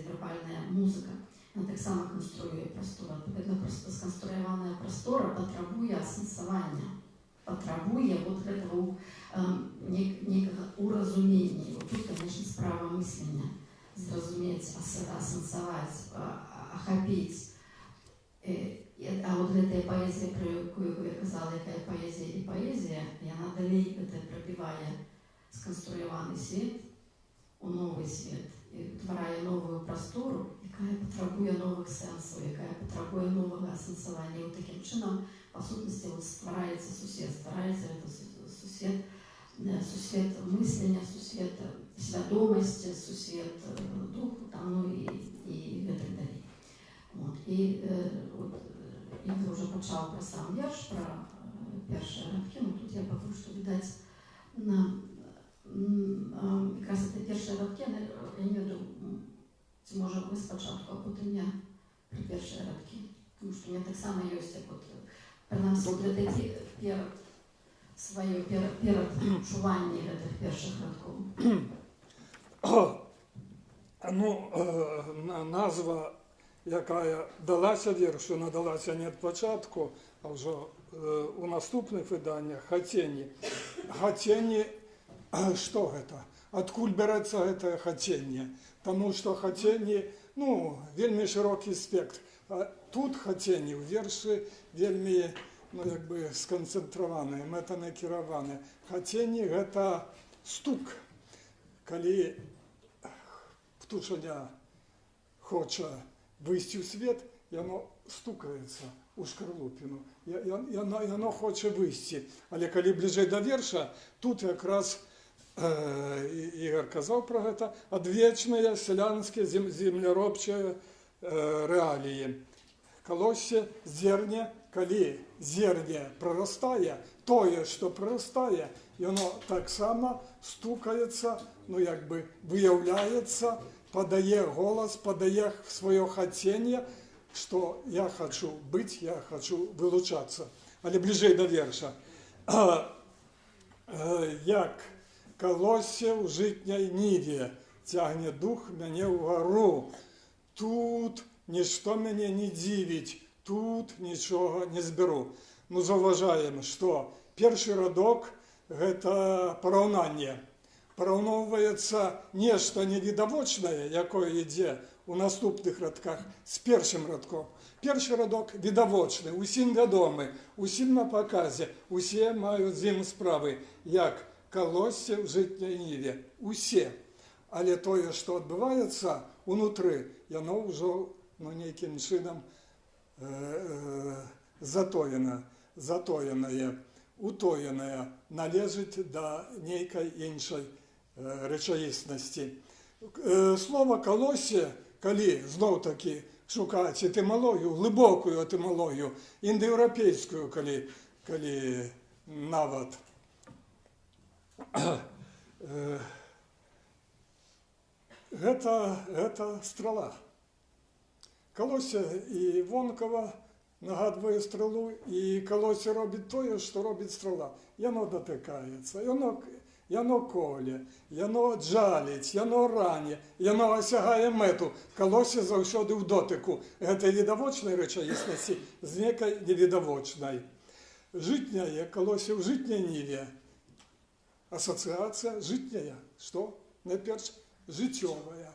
вербальна музика, вона так само конструює простору. Відповідно, сконструйована простора потребує осенсування, потребує вот этого некого уразумения. Вот тут, конечно, справа мислення. Зрозуміти асэнсаваць, ахапіць. А вот гэтая паэзія, про якую я казала, якая паэзія і паэзія, яна далей гэта прабівае сканструяваны свет у новы свет і ўтварае новую прастору, якая патрабуе новых сэнсаў, якая патрабуе новага асэнсавання. І такім чынам, па сутнасці, ствараецца сусвет, ствараецца гэта сусвет мыслення, сусвет свядомасці, сусвет духу, ну і гэтак далей. І Ігор уже пачаў пра сам верш, пра першыя радкі, тут я пакуль што відаць якраз гэта першыя радкі, я не ведаю, ці можа вы спачатку, а потым я пра першыя радкі, тому што у меня таксама ёсць, як прынамсі, глядзець сваё перадчуванне гэтых першых радкоў. Назва, якая далася вершу, надалася не ад пачатку, а ўжо у наступных выданнях хаценні. Хаценні, што гэта? Адкуль бярэцца гэтае хаценне? Таму што хаценні, вельмі шырокі спектр. Тут хаценні ў вершы вельмі сканцэнтраваныя, мэтанакіраваныя. Хаценні гэта стук. Калі птушаня хоча выйсці ў свет, яно стукаецца ў шкарлупіну. Яно хоча выйсці. Але калі бліжэй да верша, тут якраз Ігор казаў пра гэта, адвечныя сялянскія земляробчыя рэаліі. Калоссе, зерне, калі зерне прарастае, тое, што прарастае, яно таксама стукаецца, выяўляецца, падае голас, падае сваё хаценне, што я хачу быць, я хачу вылучацца. Але бліжэй да верша. Як калоссе ў жытняй ніве, цягне дух мяне ўгару. Тут нішто мяне не дзівіць, тут нічога не збяру. Заўважаем, што першы радок – гэта параўнанне. Параўноўваецца нешта невідавочнае, якое ідзе у наступных радках з першым радком. Першы радок відавочны, усім вядомы, усім на паказе, усе маюць з ім справы, як калоссе ў жытняй ніве. Усе. Але тое, што адбываецца унутры, яно ўжо нейкім чынам затоенае, утоенае, належыць да нейкай іншай рэчаіснасці. Слова «калоссе», калі зноў-такі шукаць этымалогію, глыбокую этымалогію, індаеўрапейскую, калі нават, гэта страла. Калоссе і вонкава нагадвае стрелу, і калоссе робіць тое, што робіць страла. Яно датыкаецца, яно коле, яно джаліць, яно ране, яно асягае мэту. Калоссе заўсёды ў дотыку гэтай відавочнай рэчаіснасці з некай невідавочнай. Жытняе калоссе ў жытняй ніве. Асацыяцыя жытняя. Што? Найперш жыццёвая.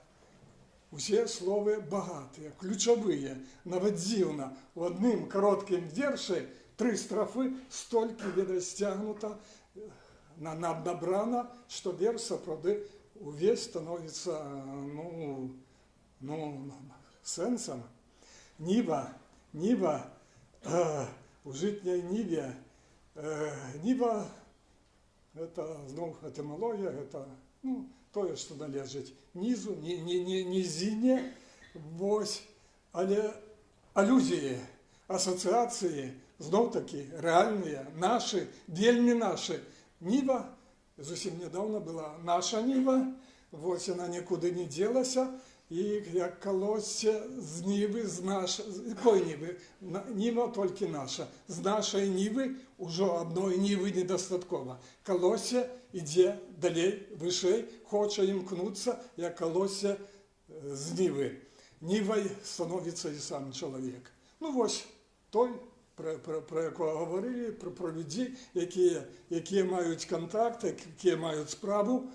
Усе словы багатыя, ключавыя. Нават дзіўна. У адным кароткім вершы 3 страфы столькі сцягнута, набрана, што верш сапраўды увесь становіцца сэнсам. Ніва у жытняй ніве. Ніва – гэта зноў этымалогія, гэта тое, што належыць нізу, нізіне. Але алюзіі, асацыяцыі зноў-такі рэальныя, нашы, вельмі нашы. Ніва зусім нядаўна была наша ніва, яна нікуды не дзелася, і як калоссе з нівы, з нашай, якой нівы? Ніва толькі наша. З нашай нівы ўжо адной нівы недастаткова. Калоссе ідзе далей, вышэй, хоча імкнуцца, як калоссе з нівы. Нівай становіцца і сам чалавек. Той, про якого говорили, про людзей, якія маюць кантакт, якія маюць справу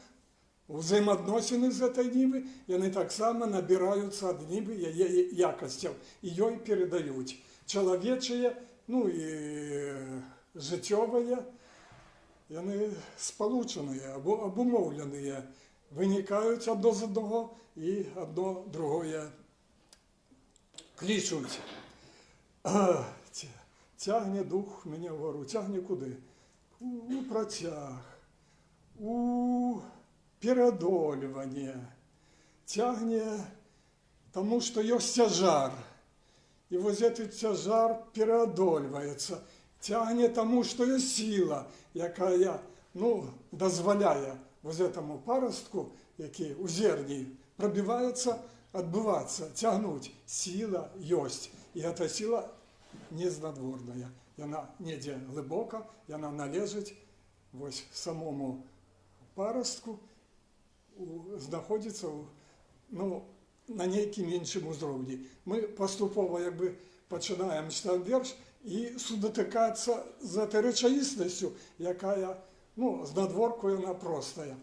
Узаемадносіны з гэтай нівы, яны таксама набіраюцца ад нівы яе якасцяў і ёй перадаюць. Чалавечыя, ну і жыццёвыя, яны спалучаныя або абумоўленыя, вынікаюць адно з аднаго і адно другое клічуць. Цягне дух мяне ўгару, цягне куды? У працяг, у пераадольванне, цягне таму, што ёсць цяжар. І вось гэты цяжар пераадольваецца. Цягне таму, што ёсць сіла, якая, дазваляе вось гэтаму парастку, які ў зерні прабіваецца, адбывацца, цягнуць. Сіла ёсць. І гэта сіла незнадворная. Яна недзе глыбока, яна належыць вось самому парастку, знаходзіцца на нейкім іншым узроўні. Мы паступова пачынаем чытаць верш і сутыкацца з гэтай рэчаіснасцю, якая, знадворку яна простая.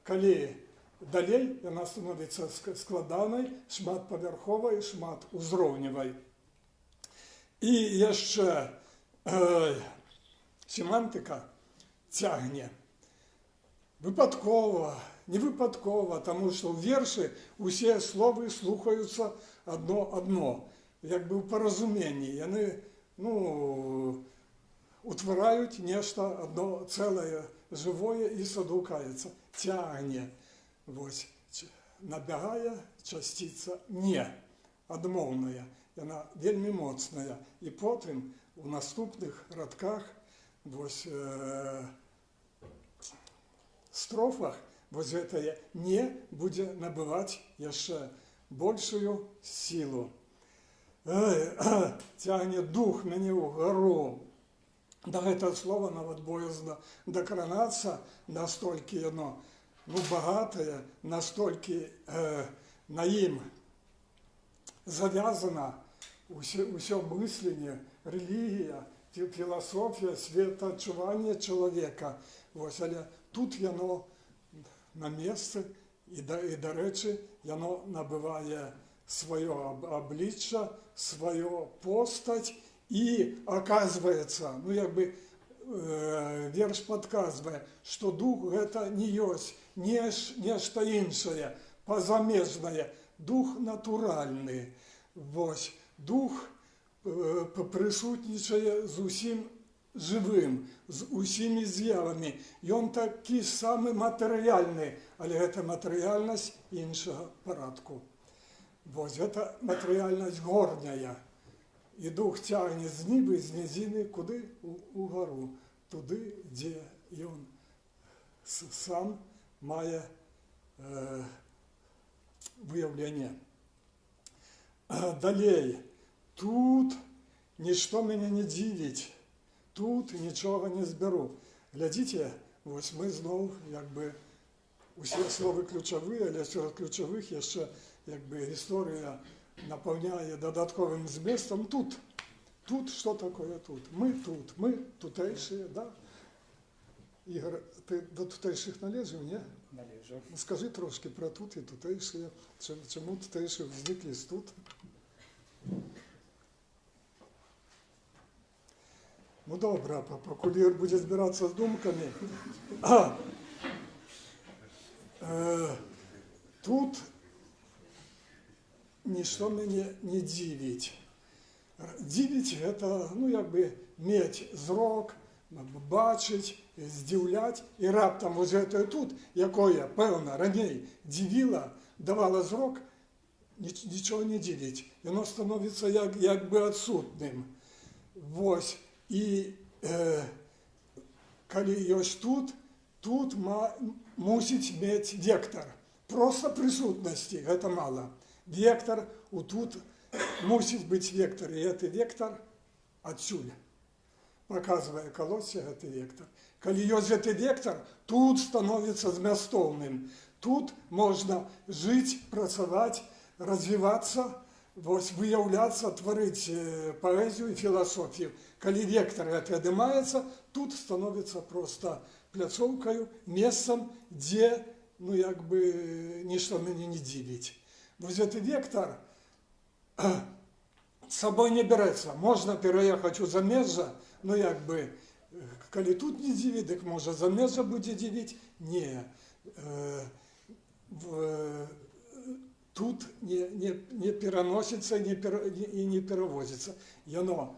Калі далей яна становіцца складанай, шматпавярховай, шматузроўневай. І яшчэ семантыка цягне. Выпадкова, не выпадкова, таму што ў вершы усе словы слухаюцца адно, як бы ў паразуменні. Яны, утвараюць нешта адно цэлае, жывое і садукаецца. Цягне. Вось, набягае часціца не, адмоўная. Яна вельмі моцная. І потым у наступных радках, вось, строфах, вось гэтае не будзе набываць яшчэ большую сілу. Цягне дух мяне ўгару. Да гэтага слова нават боязна дакранацца, настолькі яно багатае, настолькі на ім завязана ўсё мысленне, рэлігія, філасофія, светаадчуванне чалавека. Вось, але тут яно на месцы і, дарэчы, яно набывае сваё аблічча, сваё постаць і аказваецца, верш падказвае, што дух гэта не ёсць нешта іншае, пазамежнае, дух натуральны. Вось, дух прысутнічае з усім жывым, з усімі з'явамі. Ён такі самы матэрыяльны, але гэта матэрыяльнасць іншага парадку. Вось, гэта матэрыяльнасць горняя. І дух цягне з нівы, з нізіны, куды? Угару. Туды, дзе ён сам мае выяўленне. Далей. Тут нішто мяне не дзівіць. Тут нічога не збяру. Глядзіце, вось мы зноў, усе словы ключавыя, але сярод ключавых яшчэ, гісторыя напаўняе дадатковым зместам тут. Тут, што такое тут? Мы тут, мы тутэйшыя, да? Ігор, ты до тутэйшых належыў, не? Належаў. Скажы трошки пра тут і тутэйшыя. Чаму тутэйшыя ўзніклі з тут? Добра, пакуль Ігор будзе збірацца з думкамі. Тут нішто мяне не дзівіць. Дзівіць гэта, мець зрок, бачыць, здзіўляць, і раптам вось гэтае тут, якое, пэўна, раней дзівіла, давала зрок, нічого не дзівіць. Яно становіцца як бы адсутным. Вось. І калі ёсць тут мусіць мець вектар. Проста прысутнасці, гэта мала. Вектар, тут мусіць быць вектар, і гэты вектар адсюль. Паказвае калодзе гэты вектар. Калі ёсць гэты вектар, тут становіцца змястоўным. Тут можна жыць, працаваць, развівацца, выяўляцца, тварыць паэзію і філасофію. Калі вектар гэты адымаецца, тут становіцца проста пляцоўкаю, месцам, дзе ну якби нічто мене не дзівіць. Вось гэты вектор з сабой не бярэцца. Можна пераехаць у замежжа, ну якби, калі тут не дзівіць, дык можа замежжа будзе дзівіць. Не. Тут не пераносіцца і не перавозіцца. Яно,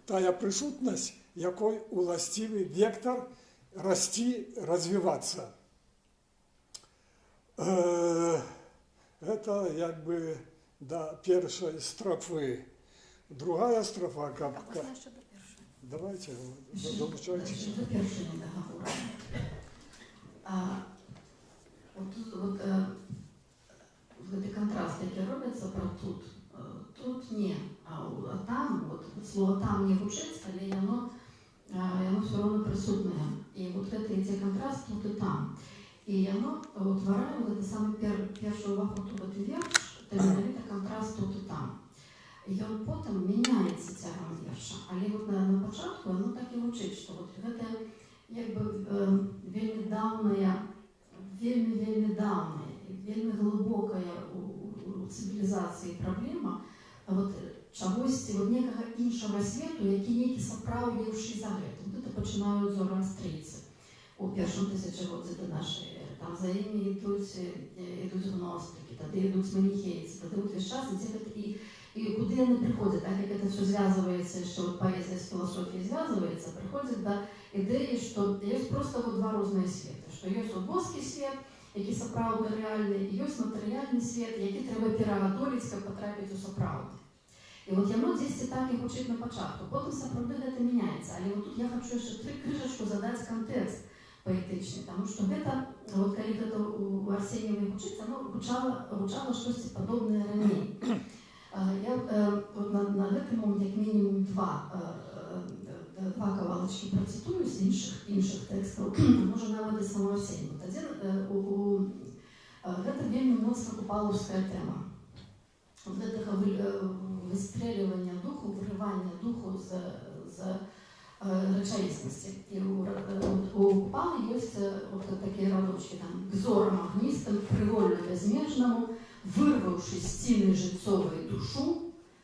тая прысутнасць, якой уласцівы вектор расці, развівацца. Это якби да першай строфы. Другая строфа, А можна ще до першої? давайте, долучайте. До першої договору. Гэты контраст, які робіцца про тут, тут не, а там, слово там не гучыць, але яно все роўно прысутнае. І гэты ідзе контраст тут і там. І яно утварае гэты самы першы уваход у гэты верш, это менавіта контраст тут і там. Ён потым мяняецца цягам верша, але на пачатку яно так і гучыць, што гэта якби вельмі даўная, вельмі даўная, вельмі глыбокая у цывілізацыі праблема чагосьці некага іншага свету, які нейкі сапраўдніўшы за гэтым. Гэта пачынаюць зороастрыйцы у першым тысячагоддзі да нашай эры. Там за імі ідуць гностыкі, тады ідуць маніхейцы, тады ўвесь час ідзе гэта і куды яны прыходзяць, так як это все звязваецца, што паэзія з філасофіяй звязваецца, прыходзяць да ідэі, што ёсць проста два розныя светы, што ёсць боскі свет, які сапраўдны рэальны, і ёсць матэрыяльны свет, які трэба перагадоліць, каб патрапіць у сапраўдны. І яно дзесьці так і гучыць на пачатку. Потым сапраўды гэта мяняецца. Але тут я хачу яшчэ крыжачку задаць кантэкст паэтычны, таму што гэта, калі гэта у Арсеньевай гучыць, оно гучала штосьці падобнае раней. Я на гэты момент як мінімум два кавалачкі працытую з іншых тэкстаў, можа нават і саму Арсеньеву. Гэта вельмі моцна купалаўская тэма. Гэтага выстрэлівання духу, вырывання духу з рэчаіснасці. І у Купалы ёсць такія радочкі, к зорам агністым, прывольна бязмежнаму, вырваўшы з сціны жыццовай душу,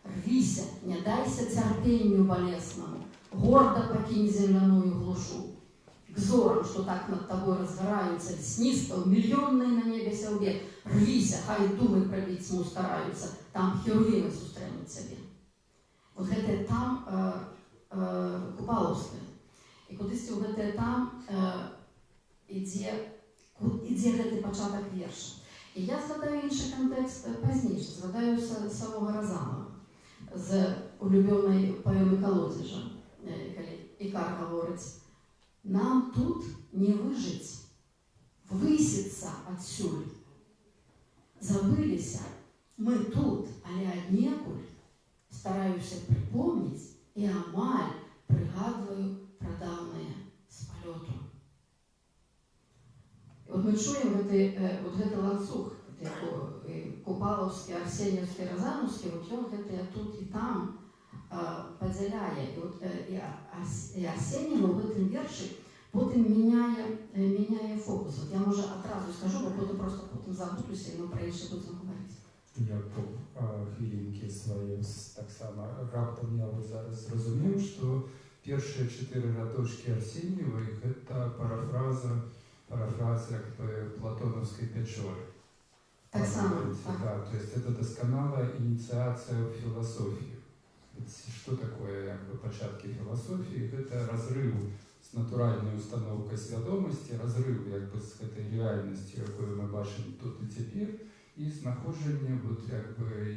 рвіся, не дайся цярпенню балеснаму, горда пакінь земляную глушу. К зорам, што так над табой разгараюцца лесніста, мільённыя на небе сяўбе, рвіся, хай думы прабіць сну стараюцца, там херувімы сустрэнуць цябе. Гэтае там купалаўскае. І кудысьці ў гэтае там ідзе гэты пачатак верша. І я згадаю іншы кантэкст пазнейшы, згадаю самого Разанова з улюбёнай паэмы «Колодзежа», калі Ікар гаворыць: «Нам тут не выжыць, высіцца адсюль. Забыліся, мы тут, але аднекуль, стараюся прыпомніць і амаль прыгадваю прадаўнае з палёту». Мы чуем гэты ланцуг, купалаўскі, арсеньевскі, разанаўскі, ён гэтыя тут і там падзяляе. І Арсеньева ў гэтым вершы потым мяняе фокус. Я, можа, адразу скажу, бо потым загублюся, і мы пра інше будзем гаварыць. Я по хвілінкі свае таксама раптам я зразумеў, што першыя 4 радочкі Арсеньевай гэта парафраза платоновской Печоры. Так само. Да, то есть это досконалая инициация в философию. Что такое початки философии? Это разрыв с натуральной установкой свядомости, разрыв с этой реальностью, которую мы бачим тут и теперь, и знаходження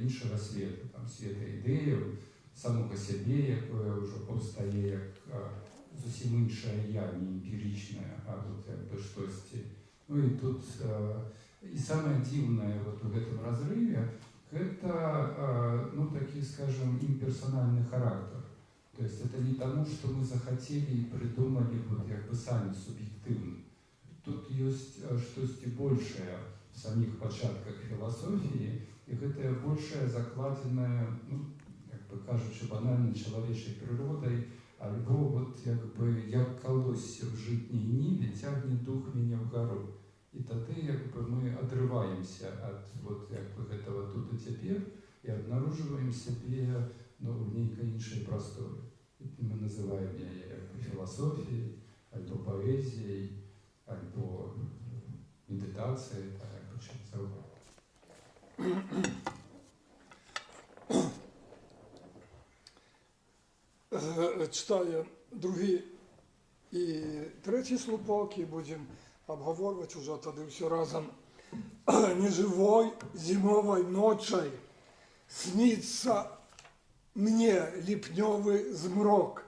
іншого світу, там світа ідеїв, самого себе, яке вже повстає як зовсім інше я, не емпіричне, а щось. Ну і тут, і саме дивне у цьому розриві, это, такий, скажем, имперсональный характер. То есть это не тому, что мы захотели и придумали сами субъективно. Тут есть что-то большее в самих початках философии, и это большее закладенное, кажучи банально, человечей природой Альбо от якби як колосся в житній ниві тягне дух мене вгору. І тоді якби ми отрываемся от вот якби этого тут и теперь и обнаруживаем себе в некой іншій просторі. Ми називаємо її якби філософією, або поезією, або медитацією, так якби чим завгодно. Читаю другий і третій слупок, і будемо обговорювати вже тоді все разом. Неживой зимовой ночей снится мне липневый змрок,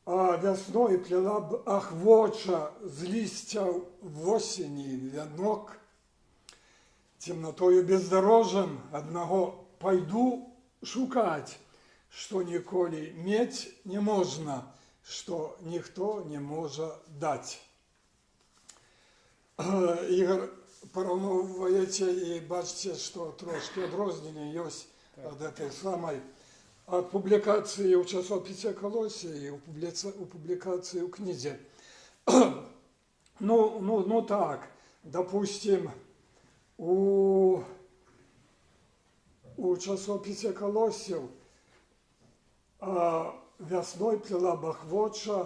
а весной плела б охвоча з листьев в осени венок. Темнотою бездорожен одного пойду шукать, что ніколи медь не можна, что ніхто не може дать. Ігор, порівнюєте і бачите, що трошки відрізнення є від цієї самої, від публікації у часописі «Колосія» і у публікації у книзі. Ну так, допустим, у часописі «Колосів» весною плела бахвоча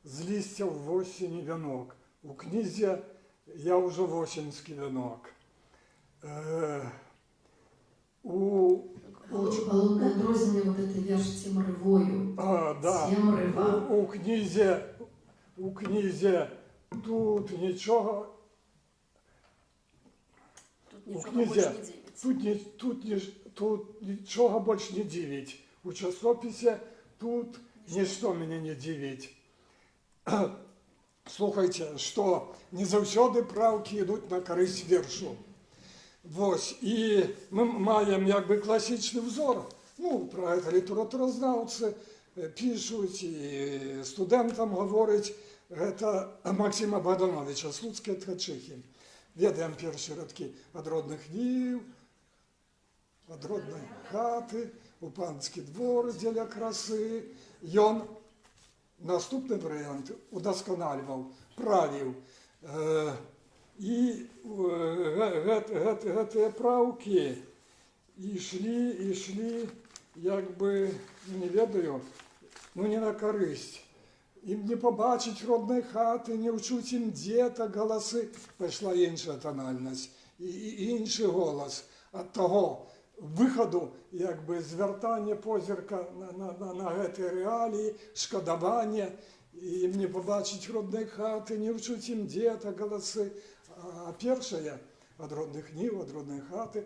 з листьев в осені венок. У книзі «Я уже в осенский венок». Головне відрознення вот этой вірш «Тімривою». Да. Тімрива. У книзі тут нічого. Тут нічого більше не дивиться. Тут нічого більше не дивить. У часописі тут ніщо мене не дивить. Слухайте, що не завжди правки йдуть на користь віршу. Ось, і ми маємо якби класичний взор. Ну, про це літературознавці пишуть, і студентам говорять, це Максима Богдановича, «Слуцькі ткачихи». Ведаємо перші рядки «Од родних вів, од родної хати, у панський двор для краси». І він наступний варіант удосконалював, правив. І ці правки йшли, якби, не ведаю, не на користь. Їм не побачить родної хати, не вчуть їм діти, голоси. Пішла інша тональність, і інший голос. От того виходу, якби, звертання позірка на ці реалії, шкодування, їм не побачить родної хати, не вчуть їм діти, голоси. А перше, «Од родних нів, од родної хати»,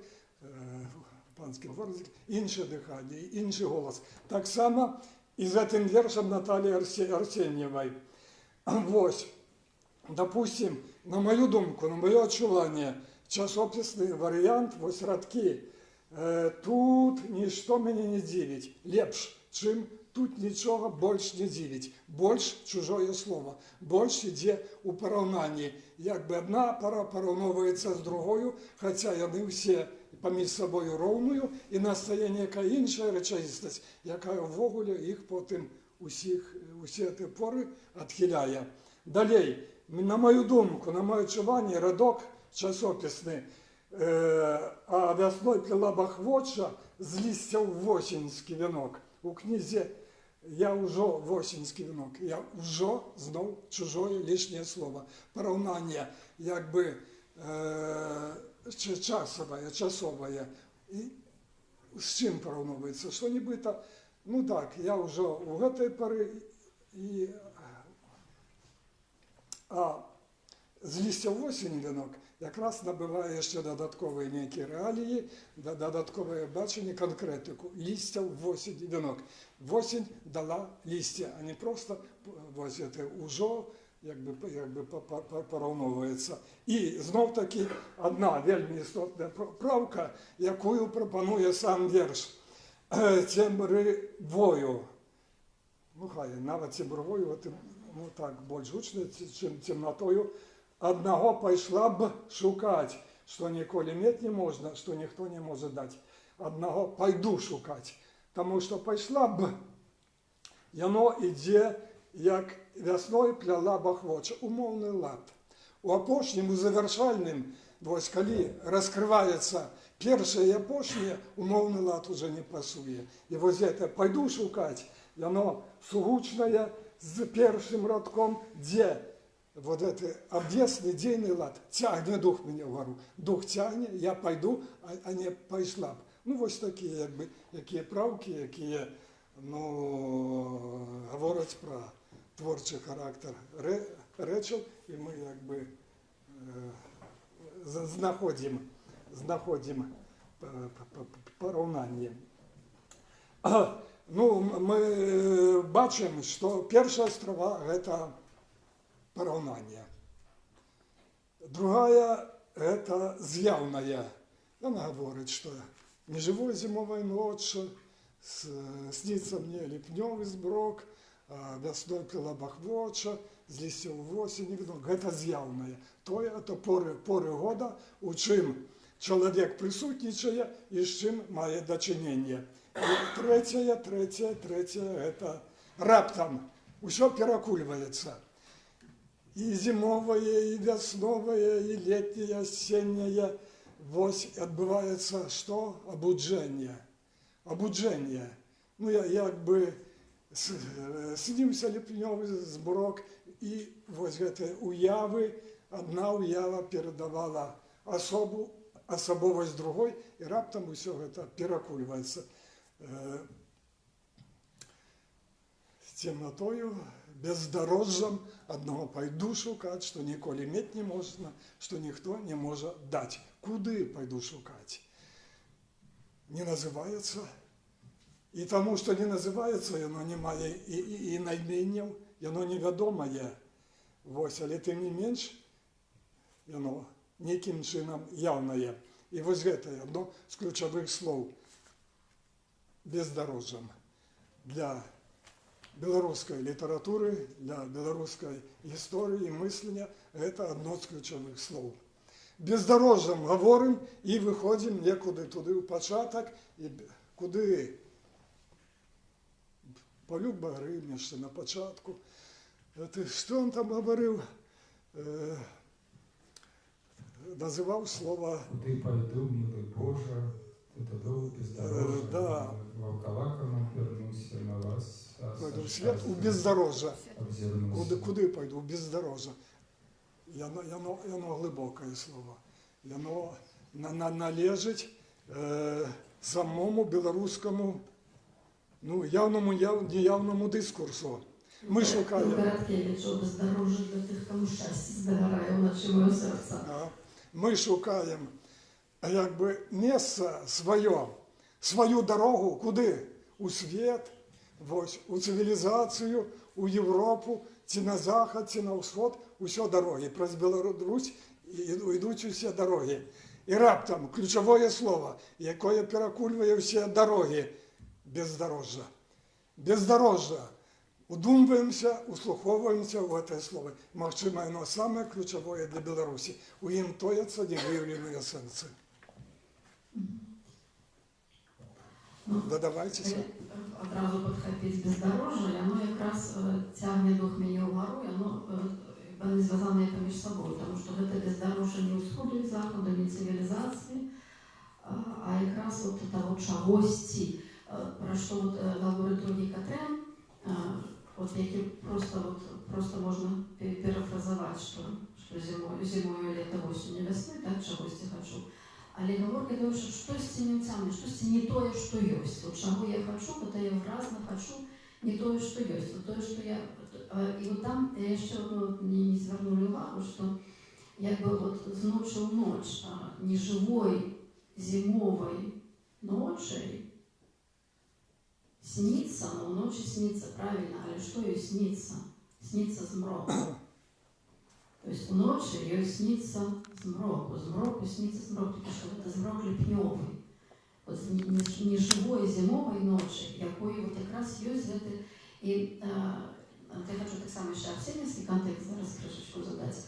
панський двор, інше дихання, інший голос. Так само і з цим віршем Наталії Арсеньєвої. Ось, допустим, на мою думку, на моє відчування, часописний варіант, ось рядки. Тут ніщо мене не дивить. Лепш, чим тут нічого більш не дивить. Більш чужое слово. Більш йде у порівнянні. Якби одна пара порівнюється з другою, хоча вони всі поміж собою рівною, і настає яка інша речовість, яка ввогуле їх потім усі ці пори відхиляє. Далі, на мою думку, на моє відчування, рядок часописний, а весною плела бахвоча з листьев в осінський вінок. У книзі «Я уже в осінський вінок». Я вже знов чужое лишнє слово. Порівняння, якби, часове. І з чим порівнюється? Що нібито, ну так, я вже у цій порі, а з листя в осінь вінок якраз набиває ще додаткові неякі реалії, додаткове бачення, конкретику. Листя в осінь вінок. В осінь дала листя, а не просто ось це уже, якби порівнюється. І знов таки одна вельми істотна правка, яку пропонує сам вірш. Темрявою. Ну, хай, навіть темрявою, ну так, більш гучно, чим темнотою. Одного пішла б шукати, що ніколи мати не можна, що ніхто не може дати. Одного пойду шукати, тому що пішла б яно ідзе, як вясной пляла бахвоча, умоўны лад. У апошнім, у завяршальным, вось калі раскрываецца першае і апошняе, умоўны лад уже не пасуе. І вось гэта пайду шукаць, яно сугучнае з першым радком, дзе вот гэты абвесны дзейны лад цягне дух мяне ўгару. Дух цягне, я пайду, а не пайшла б. Ну, вось такія, як бы, якія праўкі, якія, ну, гавораць пра творчы характар рэчаў, і мы, як бы, знаходзім параўнанне. Ну, мы бачым, што першая страва – гэта параўнанне. Другая – гэта з'яўная. Яна гаворыць, што нежывой зімовай ночы снится мне ліпнёвы зброк, вясной пляла бахвоча, з лісцёў восені. Гэта з'яўнае. Тое, то поры года, у чым чалавек прысутнічае і з чым мае дачыненне. І трэцяе, гэта раптам усё перакульваецца. І зімовае, і вясновае, і летняе, асенняе. Вось адбываецца што? Абуджэнне. Абуджэнне. Ну, як бы сніўся ліпнёвы зброк, і вось гэтыя уявы, адна уява перадавала асабовасць другой, і раптам усё гэта перакульваецца. Цемнатою, бездарожжам аднаго пайду шукаць, што ніколі мець не можна, што ніхто не можа даць. Куды пайду шукаць? Не называецца. І таму, што не называецца, яно не мае і найменняў, яно невядомае. Вось, але тым не менш, яно нейкім чынам яўнае. І вось гэта адно з ключавых слоў бездарожжам для беларускай літаратуры, для беларускай гісторыі і мыслення. Гэта адно з ключавых слоў. Бездарожжам гаворым і выходзім некуды туды ў пачатак, і куды Павлюк Багрым яшчэ на пачатку. Што он там гаварыў? Называў слова... Куды пайду, милый Боже, ты дадоў бездарожжа. Да. Ваўкалакам вернуся на вас. Пойду в свет у бездарожжа. Обзірнуся. Куди пойду? У бездорожжя. Яно глибоке слово. Яно належить самому білоруському, ну, явному, неявному дискурсу. Ми шукаємо... Короткевич, бездорожжя для тих, кому щастя здогорає, наче моє серце. Ми шукаємо, якби, місце своє, свою дорогу, куди? У світ, ось, у цивілізацію, у Європу, ці на захід, ці на сход, усі дороги. Праз Білорусь йдуть усі дороги. І раптом ключове слово, яке перекульває всі дороги – бездорожжя. Бездорожжя. Удумваємося, услуховуємося в це слово. Можливо, воно саме ключове для Білорусі. У їм тояться невиявлені сенси. Додавайтеся. Одразу підхопити бездорожжя, воно якраз тягне дух мені вгору, воно не зв'язане між собою, тому що це бездорожжя не усходу і заходу, не цивілізації, а якраз от того чогось, про що говорить Руді Катрен, от які просто можна перефразувати, що зимою, літо, осінь, весни, так, чогось хочу. Але гаворка того, що щось не уцямне, щось не тое, що есть. Вот чего я хочу, это я вразно хочу не тое, что есть. Вот тое, что я... И вот там я еще не звернула увагу, что якби вот з ночи в ночь, неживой зимовой ночи снится, но в ночи снится, правильно, але что ей снится? Снится змрок. То есть ночи ей снится змроку снится змрок, потому что это змрок липневый. Вот не живой зимовой ночи, якої вот якраз есть в этой. И я хочу так само еще арсеньевский контекст зараз крышечку задать.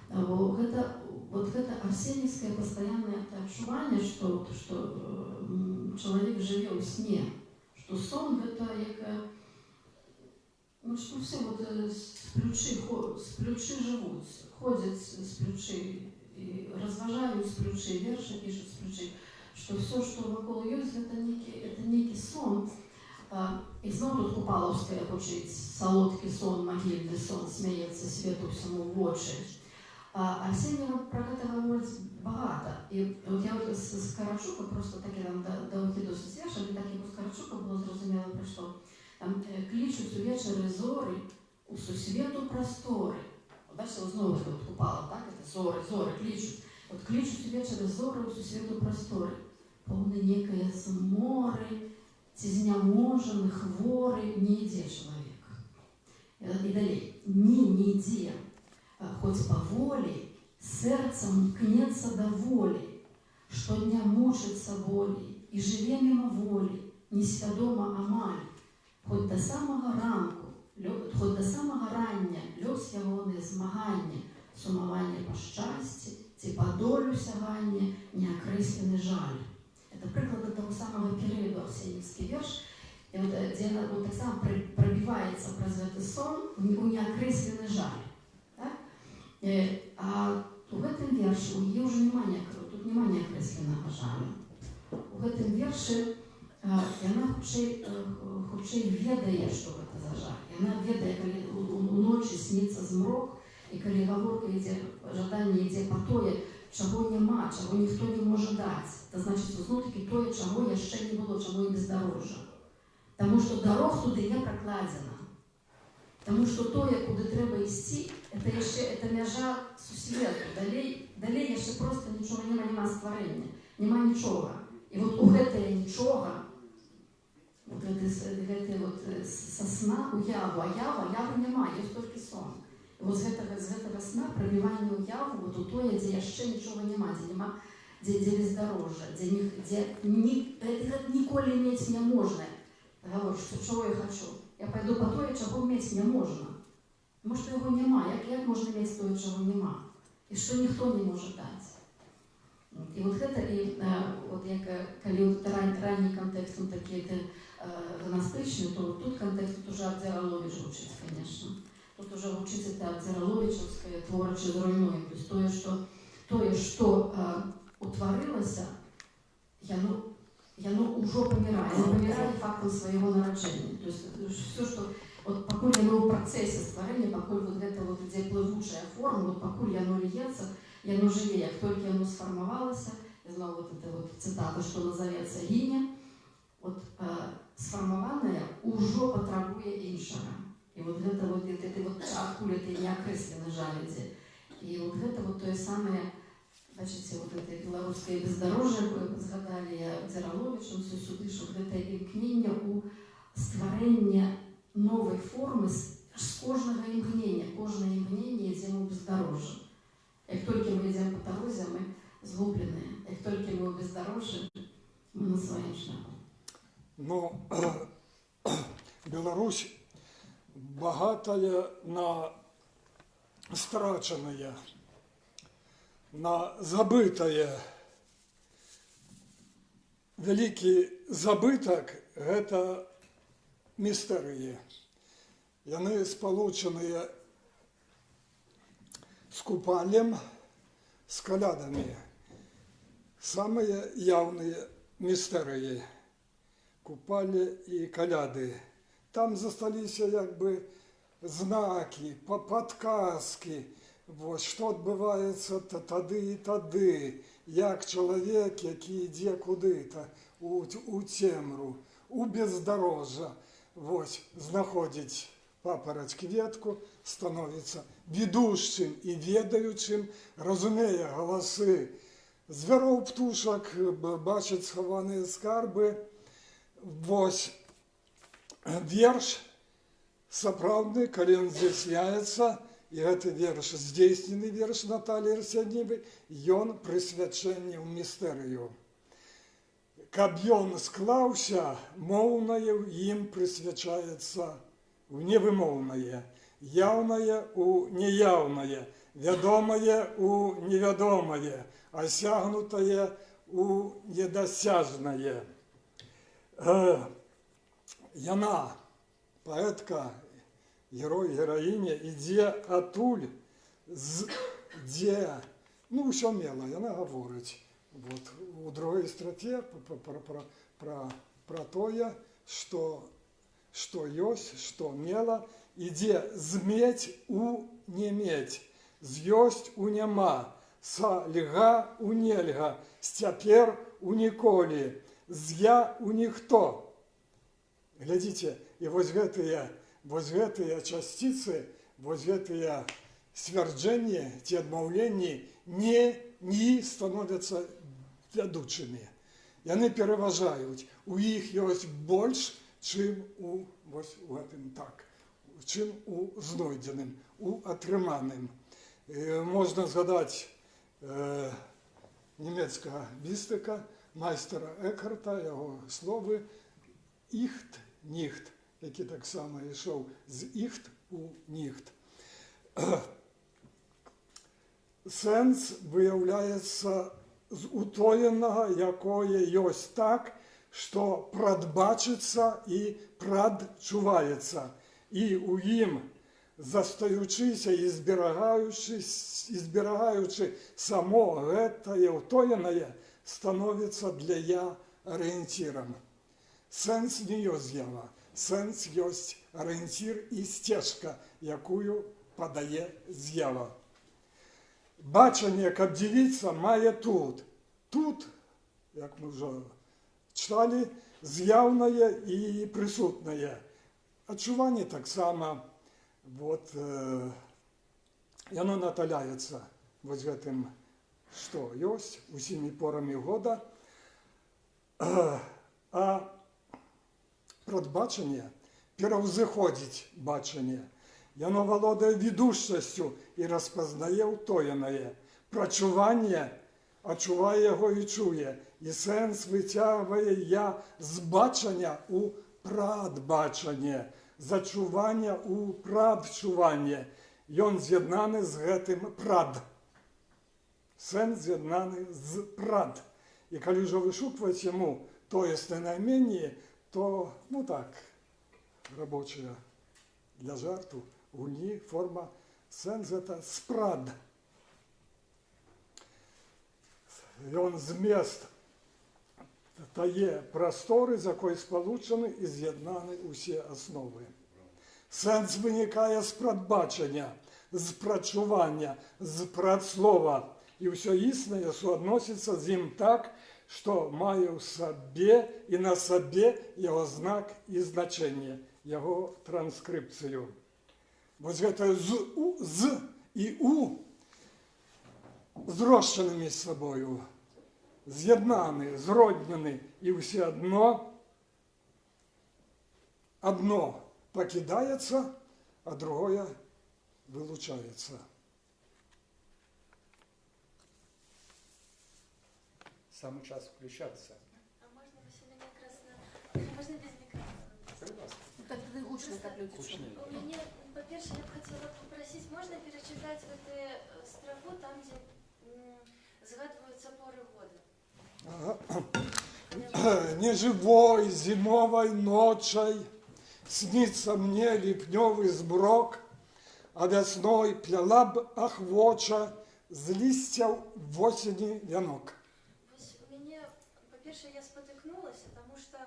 Вот это арсеньевское постоянное отчувание, что человек живет в сне, что сон это Ну что все вот сплючи живут, ходят сплючи, и разважают сплючи, верши пишут сплючи, что все, что вокруг есть, это некий сон. І знову тут Купаловська почить солодкий сон, могильний сон, сміється світу всьому в очі. Арсеній про це говорить багато. І от я от з Карачука, просто таке там до вихіду з вірша, так як з Карачука було зрозуміло, про що там кличуть увечері зори у сусвіту простори. От бачите, знову тут Купала, так? Це зори кличуть. От кличуть увечері зори у сусвіту простори. Повне некое море, знеможены, хворы, не иди человек. И далее. Не иди, хоть по воле, сердцем кнется до воли, что дня мучится волей, и живе мимо воли, несвідома амаль, хоть до самого ранку, хоть до самого рання, льос явоне змагання, сумовання по щасті, ці по долю сягання, неокреслений жаль. Это приклад того самого периода Арсеньевский верш, и вот, где она вот так само пробивается про этот сон, у неокресленный жаль. Так? А в этом верше, у нее уже тут внимание окресленного жаля. В этом верше она худшей ведає, что это за жаль. И она ведає, коли у ночи снится змрок, и коли говорка йде, жадання йде по тое, чого нема, чого ніхто не може дати. Це значить, знов-таки тое, чого ще не було, чого і бездорожжя. Тому що дорог туди не прокладена. Тому що тое, куди треба йти, це межа сусвіту. Далі ще просто нічого нема створення, нема нічого. І от у гэтае нічого, от сосна уяву, а яву нема, є тільки сон. Вот з гэтага сна пробивання уяву, вот у тое, дзе яшчэ нічога няма, дзе бездорожжа, дзе ніколі мець не можна. Гаворыш, што чого я хочу? Я пайду па тое, чаго мець не можна. Тому што яго няма, як можна мець тое, чаго няма? І што ніхто не можа даць. І вот гэта, і вот як калі ранні кантэкст такі гностичний, то тут контекст тут уже Дзералович гучить, конечно. Тут уже гучить это Дзераловичевское творче зруйнує. То есть тое, что утворилося, яно уже помирає. Оно помирає фактом своего народження. То есть все, что вот покуль яно в процессе створения, покуль вот это вот где плывучая форма, вот покуль яно льется, яно живе. Як только яно сформовалося, я знала вот это вот цитата, что назовется гине, вот сформованное уже потребує іншого. І от гэта вот откуда ты неокресленно жаліде. І от гэта вот тое самое, бачите, вот это белорусское бездорожье, вы згадали, я Дзераловичем все сюди, що гэта імкнення у створення нової форми з кожного імгнення. Кожне імгнення йдемо у бездорожжя. Як тільки ми йдемо по дорозі, ми згублені. Як тільки ми у бездорожжі, ми на своєму шляху. Ну, Беларусь богатая на страченное, на забытое. Великий забыток – это мистерии. Яны сполученные с купалем, с колядами. Самые явные мистерии – купали і коляди. Там засталися якби знаки, подказки, вот, що відбувається тоді і тоді, як чоловік, який йде куди-то у темру, у бездорожжя, вот, знаходить папороть кветку, становиться ведущим і ведаючим, розуміє голоси звіров, птушок, бачить сховані скарби. Вось верш сапраўдны, калі ён здзяйсняецца, і гэты верш, здзейснены верш Наталіі Арсеньевай, ён прысвячэнне ў містэрыю. Каб ён склаўся, моўнае ў ім прысвячаецца ў невымоўнае, яўнае ў неяўнае, вядомае ў невядомае, асягнутае ў недасяжнае. Яна, паэтка герой, гераіня ідзе атуль, дзе, ну, ўсё мела, яна гаворыць. Вот, у другой страце пра тое, што ёсць, што мела, ідзе змець у не мець, з'ёсць у няма, са льга у нельга, з цяпер у ніколі, з я у ніхто. Глядзіце, і вось гэтыя часціцы, вось гэтыя сцвярджэнні ці адмаўленні не становяцца вядучымі. Яны пераважаюць. У іх ёсць больш, чым у гэтым так, чым у знойдзеным, у атрыманым. Можна згадаць нямецкага містыка, майстера Экхарта, яго словы «ихт, нихт», які таксама ішоў з «ихт» у «нихт». Сэнс выяўляецца з утоенага, якое ёсць так, што прадбачыцца і прадчуваецца. І ў ім, застаючыся і зберагаючы само гэтае ўтоенае, становіцца для я арыенцірам. Сэнс не ёсць з'ява, сэнс ёсць арыенцір і сцежка, якую падае з'ява. Бачанне, каб дзівіцца, мае тут. Тут, як мы ўжо чыталі, з'яўнае і прысутнае. Адчуванне таксама, яно наталяецца вось гэтым, што ёсць усімі порамі года. А прадбачанне пераўзыходзіць бачанне. Яно валодае відушчасцю і распазнае ўтоенае. Прачуванне адчувае яго і чуе. І сэнс выцягвае я з бачання ў прадбачанне, з адчування ў прадчуванне. Ён з'яднаны з гэтым прад. Сэнс з'яднаны з прад. І калі ўжо вышукваць яму тоеснае найменне, то, ну так, рабочая для жарту, гульні, форма, сэнс гэта спрад. Ён змест тае прасторы, з якой спалучаны і з'яднаны ўсе асновы. Сэнс вынікае з прадбачання, з прачування, з прадслова. І ўсё існае суадносіцца з ім так, што мае ў сабе і на сабе яго знак і значэнне, яго транскрыпцыю. Вось гэта з і у зрошчанымі з сабою, з'яднаны, зроднены, і ўсе адно пакідаецца, а другое вылучаецца. Самый час включаться. А можно Василий Некрасно? Можно без микрофона? Так ты гучно, как люди Гучно. У меня, по-перше, я бы хотела попросить, можно перечитать в эту строфу, там, где згадываются поры года. Неживой зимовой ночей снится мне липневый сброк, а весной пляла б ахвоча з листьев в осени венок. У меня, по-перше, я спотыкнулась, потому что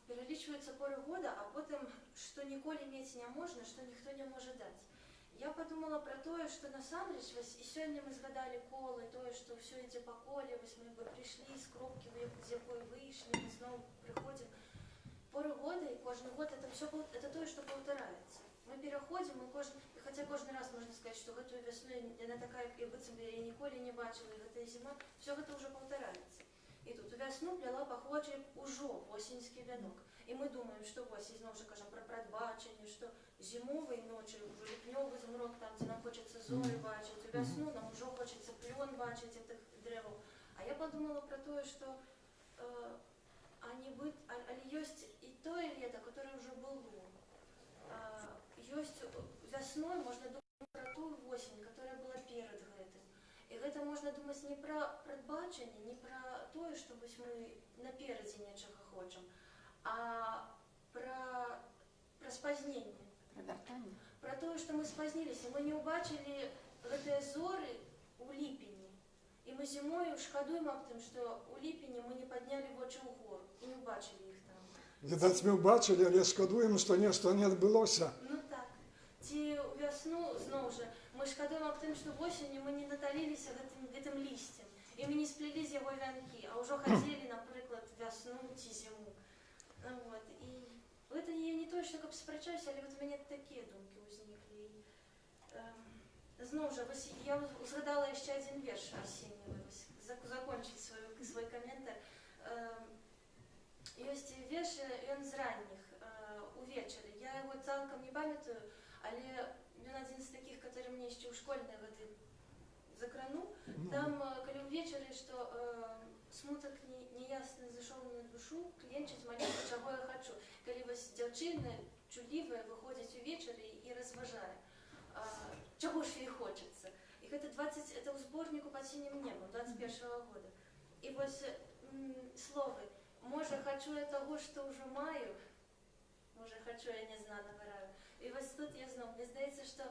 перелічваюцца поры года, а потом, что ніколі мець не можна, что ніхто не может дать. Я подумала про тое, что насамрэч, і сёння мы згадали колы, тое, что все ідзе па коле, вось мы пришли з кропкі, з якой выйшлі, мы зноў приходим. Поры года, и каждый год это все это то, что повторяется. Мы переходим, хотя каждый раз можно сказать, что эту весну она такая, как будто бы я николи не бачила, и эта зима, все это уже повторяется. И тут весну пляла похожий уже осеньский венок. И мы думаем, что осень, знову ж кажем, про прадбачення, что зимовой ночью, уже липневый змрок, там, где нам хочется зоры бачить, весну нам уже хочется плен бачить этих древов. А я подумала про то, что есть и то лето, которое уже было. Есть весной можно думать про ту осень, которая была перед гэтым. И гэта можно думать не про прадбачанне, не про то, что мы наперадзе нечага хочам, а про спазненне. Вяртанне. Про то, что мы спознились, мы не убачили гэтыя зоры у ліпені. І мы зімою шкадуем аб тым, што у ліпені мы не паднялі вочы ў гору і не убачили іх там. Відаць, мы бачылі, але шкадуем, што нешта не адбылося. Ну так. Ці ў вясну, зноў жа, мы шкадуем аб тым, што восенню мы не наталіліся гэтым лісцем, і мы не сплелі з яго вянкі, а ўжо хацелі, напрыклад, вясну ці зіму. Вот. І гэта не тое, што каб спрачаюся, але вот у мяне такія думкі ўзніклі. Зноў жа, я згадала яшчэ адзін верш Арсеньевой, закончыць свой каментар. Ёсць верш, ён з ранніх, увечары. Я яго цалкам не памятаю, але ён адзін з такіх, который мне яшчэ ў школьнай гады закрануў. Там, калі ўвечары, што смутак неясны зашоў на душу, кленчыць маліцца, чаго я хачу. Калі вось дзяўчына чулівая выходзіць увечары і разважае, чаго ж ёй хочацца. І гэта это ў зборніку «Пад сінім небам» 21-го года. І вось словы «Можа, хачу я таго, што ўжо маю, можа, хачу я нязнана гараю». І вось тут я зноў, мне здаецца, што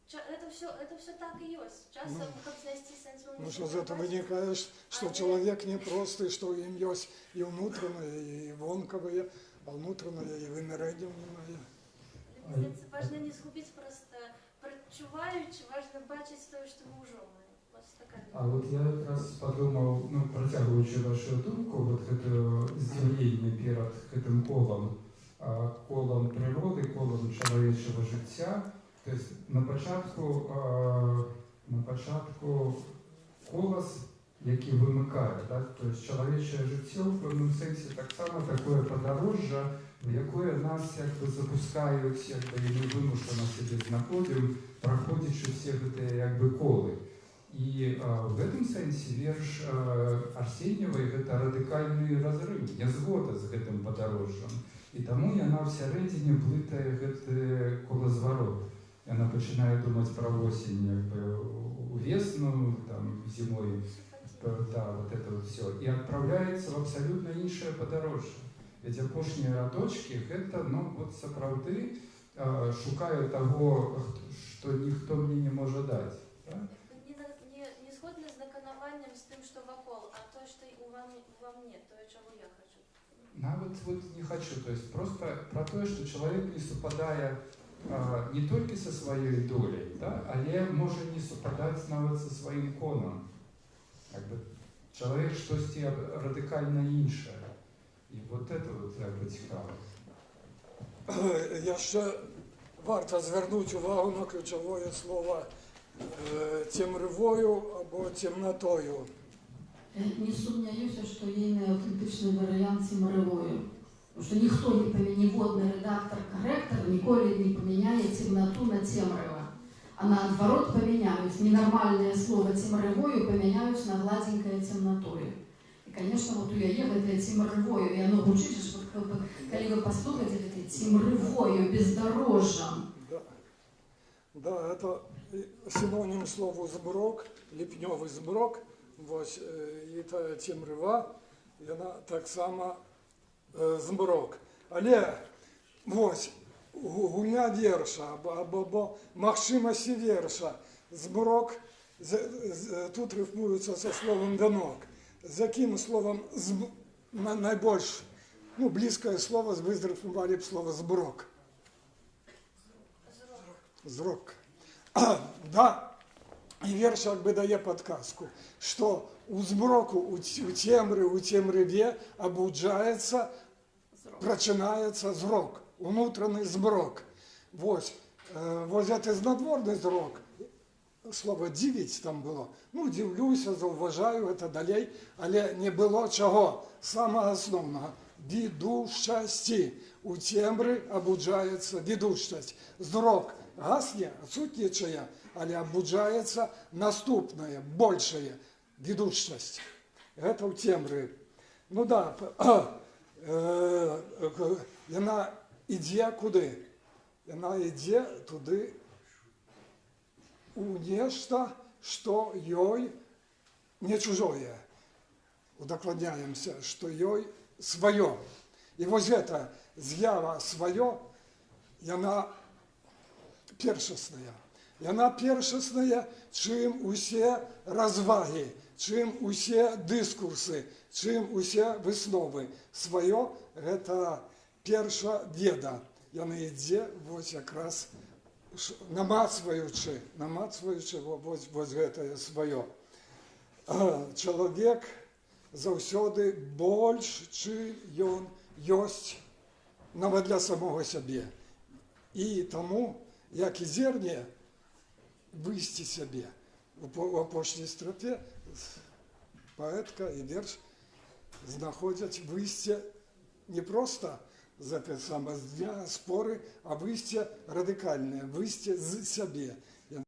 это все так і ёсць. Часам, каб знайсці сэнс у Ну, что из этого вынікае, что человек не просты, что им есть и внутреннее, и вонковое, а внутреннее и вымирание немає. Мне здаецца, важна не згубіць проста прачуваючы, важна бачыць тое, што мы ўжо маем. А вот я как раз подумал, ну, протягиваючи вашу думку, вот это здзіўленне перед этим колом природы, колом человечего життя. То есть на початку колос, який вимикає, так? То есть чоловіче життя в певному сенсі так само такое подорожжя, в яке нас якби запускають, якби і ми вимушено себе знаходимо, проходячи всі ці якби коли. І в этом сенсі вірш Арсеньєвої – це радикальний розрив, незгода з цим подорожжям. І тому вона всередині плитає цей колозворот. Вона починає думати про осінь, якби у весну, там, зимою, да, вот это вот все. І відправляється в абсолютно інше подорожжя. Ведь опошні радочки – це, ну, от справді шукаю того, що ніхто мені не може дати. Да? Не згодна з накануванням з тим, що вокол, а то, що во мне, то, чого я хочу. Ну, вот не хочу. То есть просто про то, что человек не совпадает не только со своей долей, да, але может не совпадать навіть со своим коном. Якби человек щось радикально інше. І вот це от якби цікаво. Я ще варто звернути увагу на ключове слово темрявою або темнотою. Не сумняюся, що є неаутентичний варіант темрявою. Тому що ніхто, ніводний редактор-корректор ніколи не поміняє темноту на темряво. А наоборот поміняють. Ненормальне слово темрявою поміняють на гладенькое темнотою. І, конечно, вот у яе гэта темрявою, і оно гучыць, що коли ви послухаєте, это темрявою, бездорожжям. Да, это синоним слову «зброк», ліпньовий зброк. Ось, і та темрява, і вона так само зброк. Але ось гульня вірша або магчимості вірша, зброк, тут рифмується со словом «вінок». З яким словом найбільш, ну, близьке слово визрифмували б слово «зброк». Зрок. Да. І вірш якби дає підказку, що у зброку, у темряві обуджається, починається зрок, внутрішній зброк. Ось це знадворний зрок, слово «дивить» там було. Ну, дивлюся, зауважаю, це далі, але не було чого, самого основного. Відущості. У темряві обуджається відущость. Зрок гасне, відсутнічає, але обуджається наступне, більше відущость. Це в темряві. Ну да, вона йде куди? Вона йде туди у нечто, що їй не чужое. Удокладняємося, що їй своє. І ось це з'ява своє, яна першасная. Яна першасная, чым усе развагі, чым усе дыскурсы, чым усе высновы. Сваё гэта перша веда. Яна ідзе вось якраз намацваючы вось гэтае сваё. Чалавек заўсёды больш, чым ён ёсць нават для самого сябе. І таму, як і зерне, выйсці сябе. У апошняй страфе паэтка і верш знаходзяць выйсце не проста з дня споры, а выйсце радыкальнае, выйсце з сябе.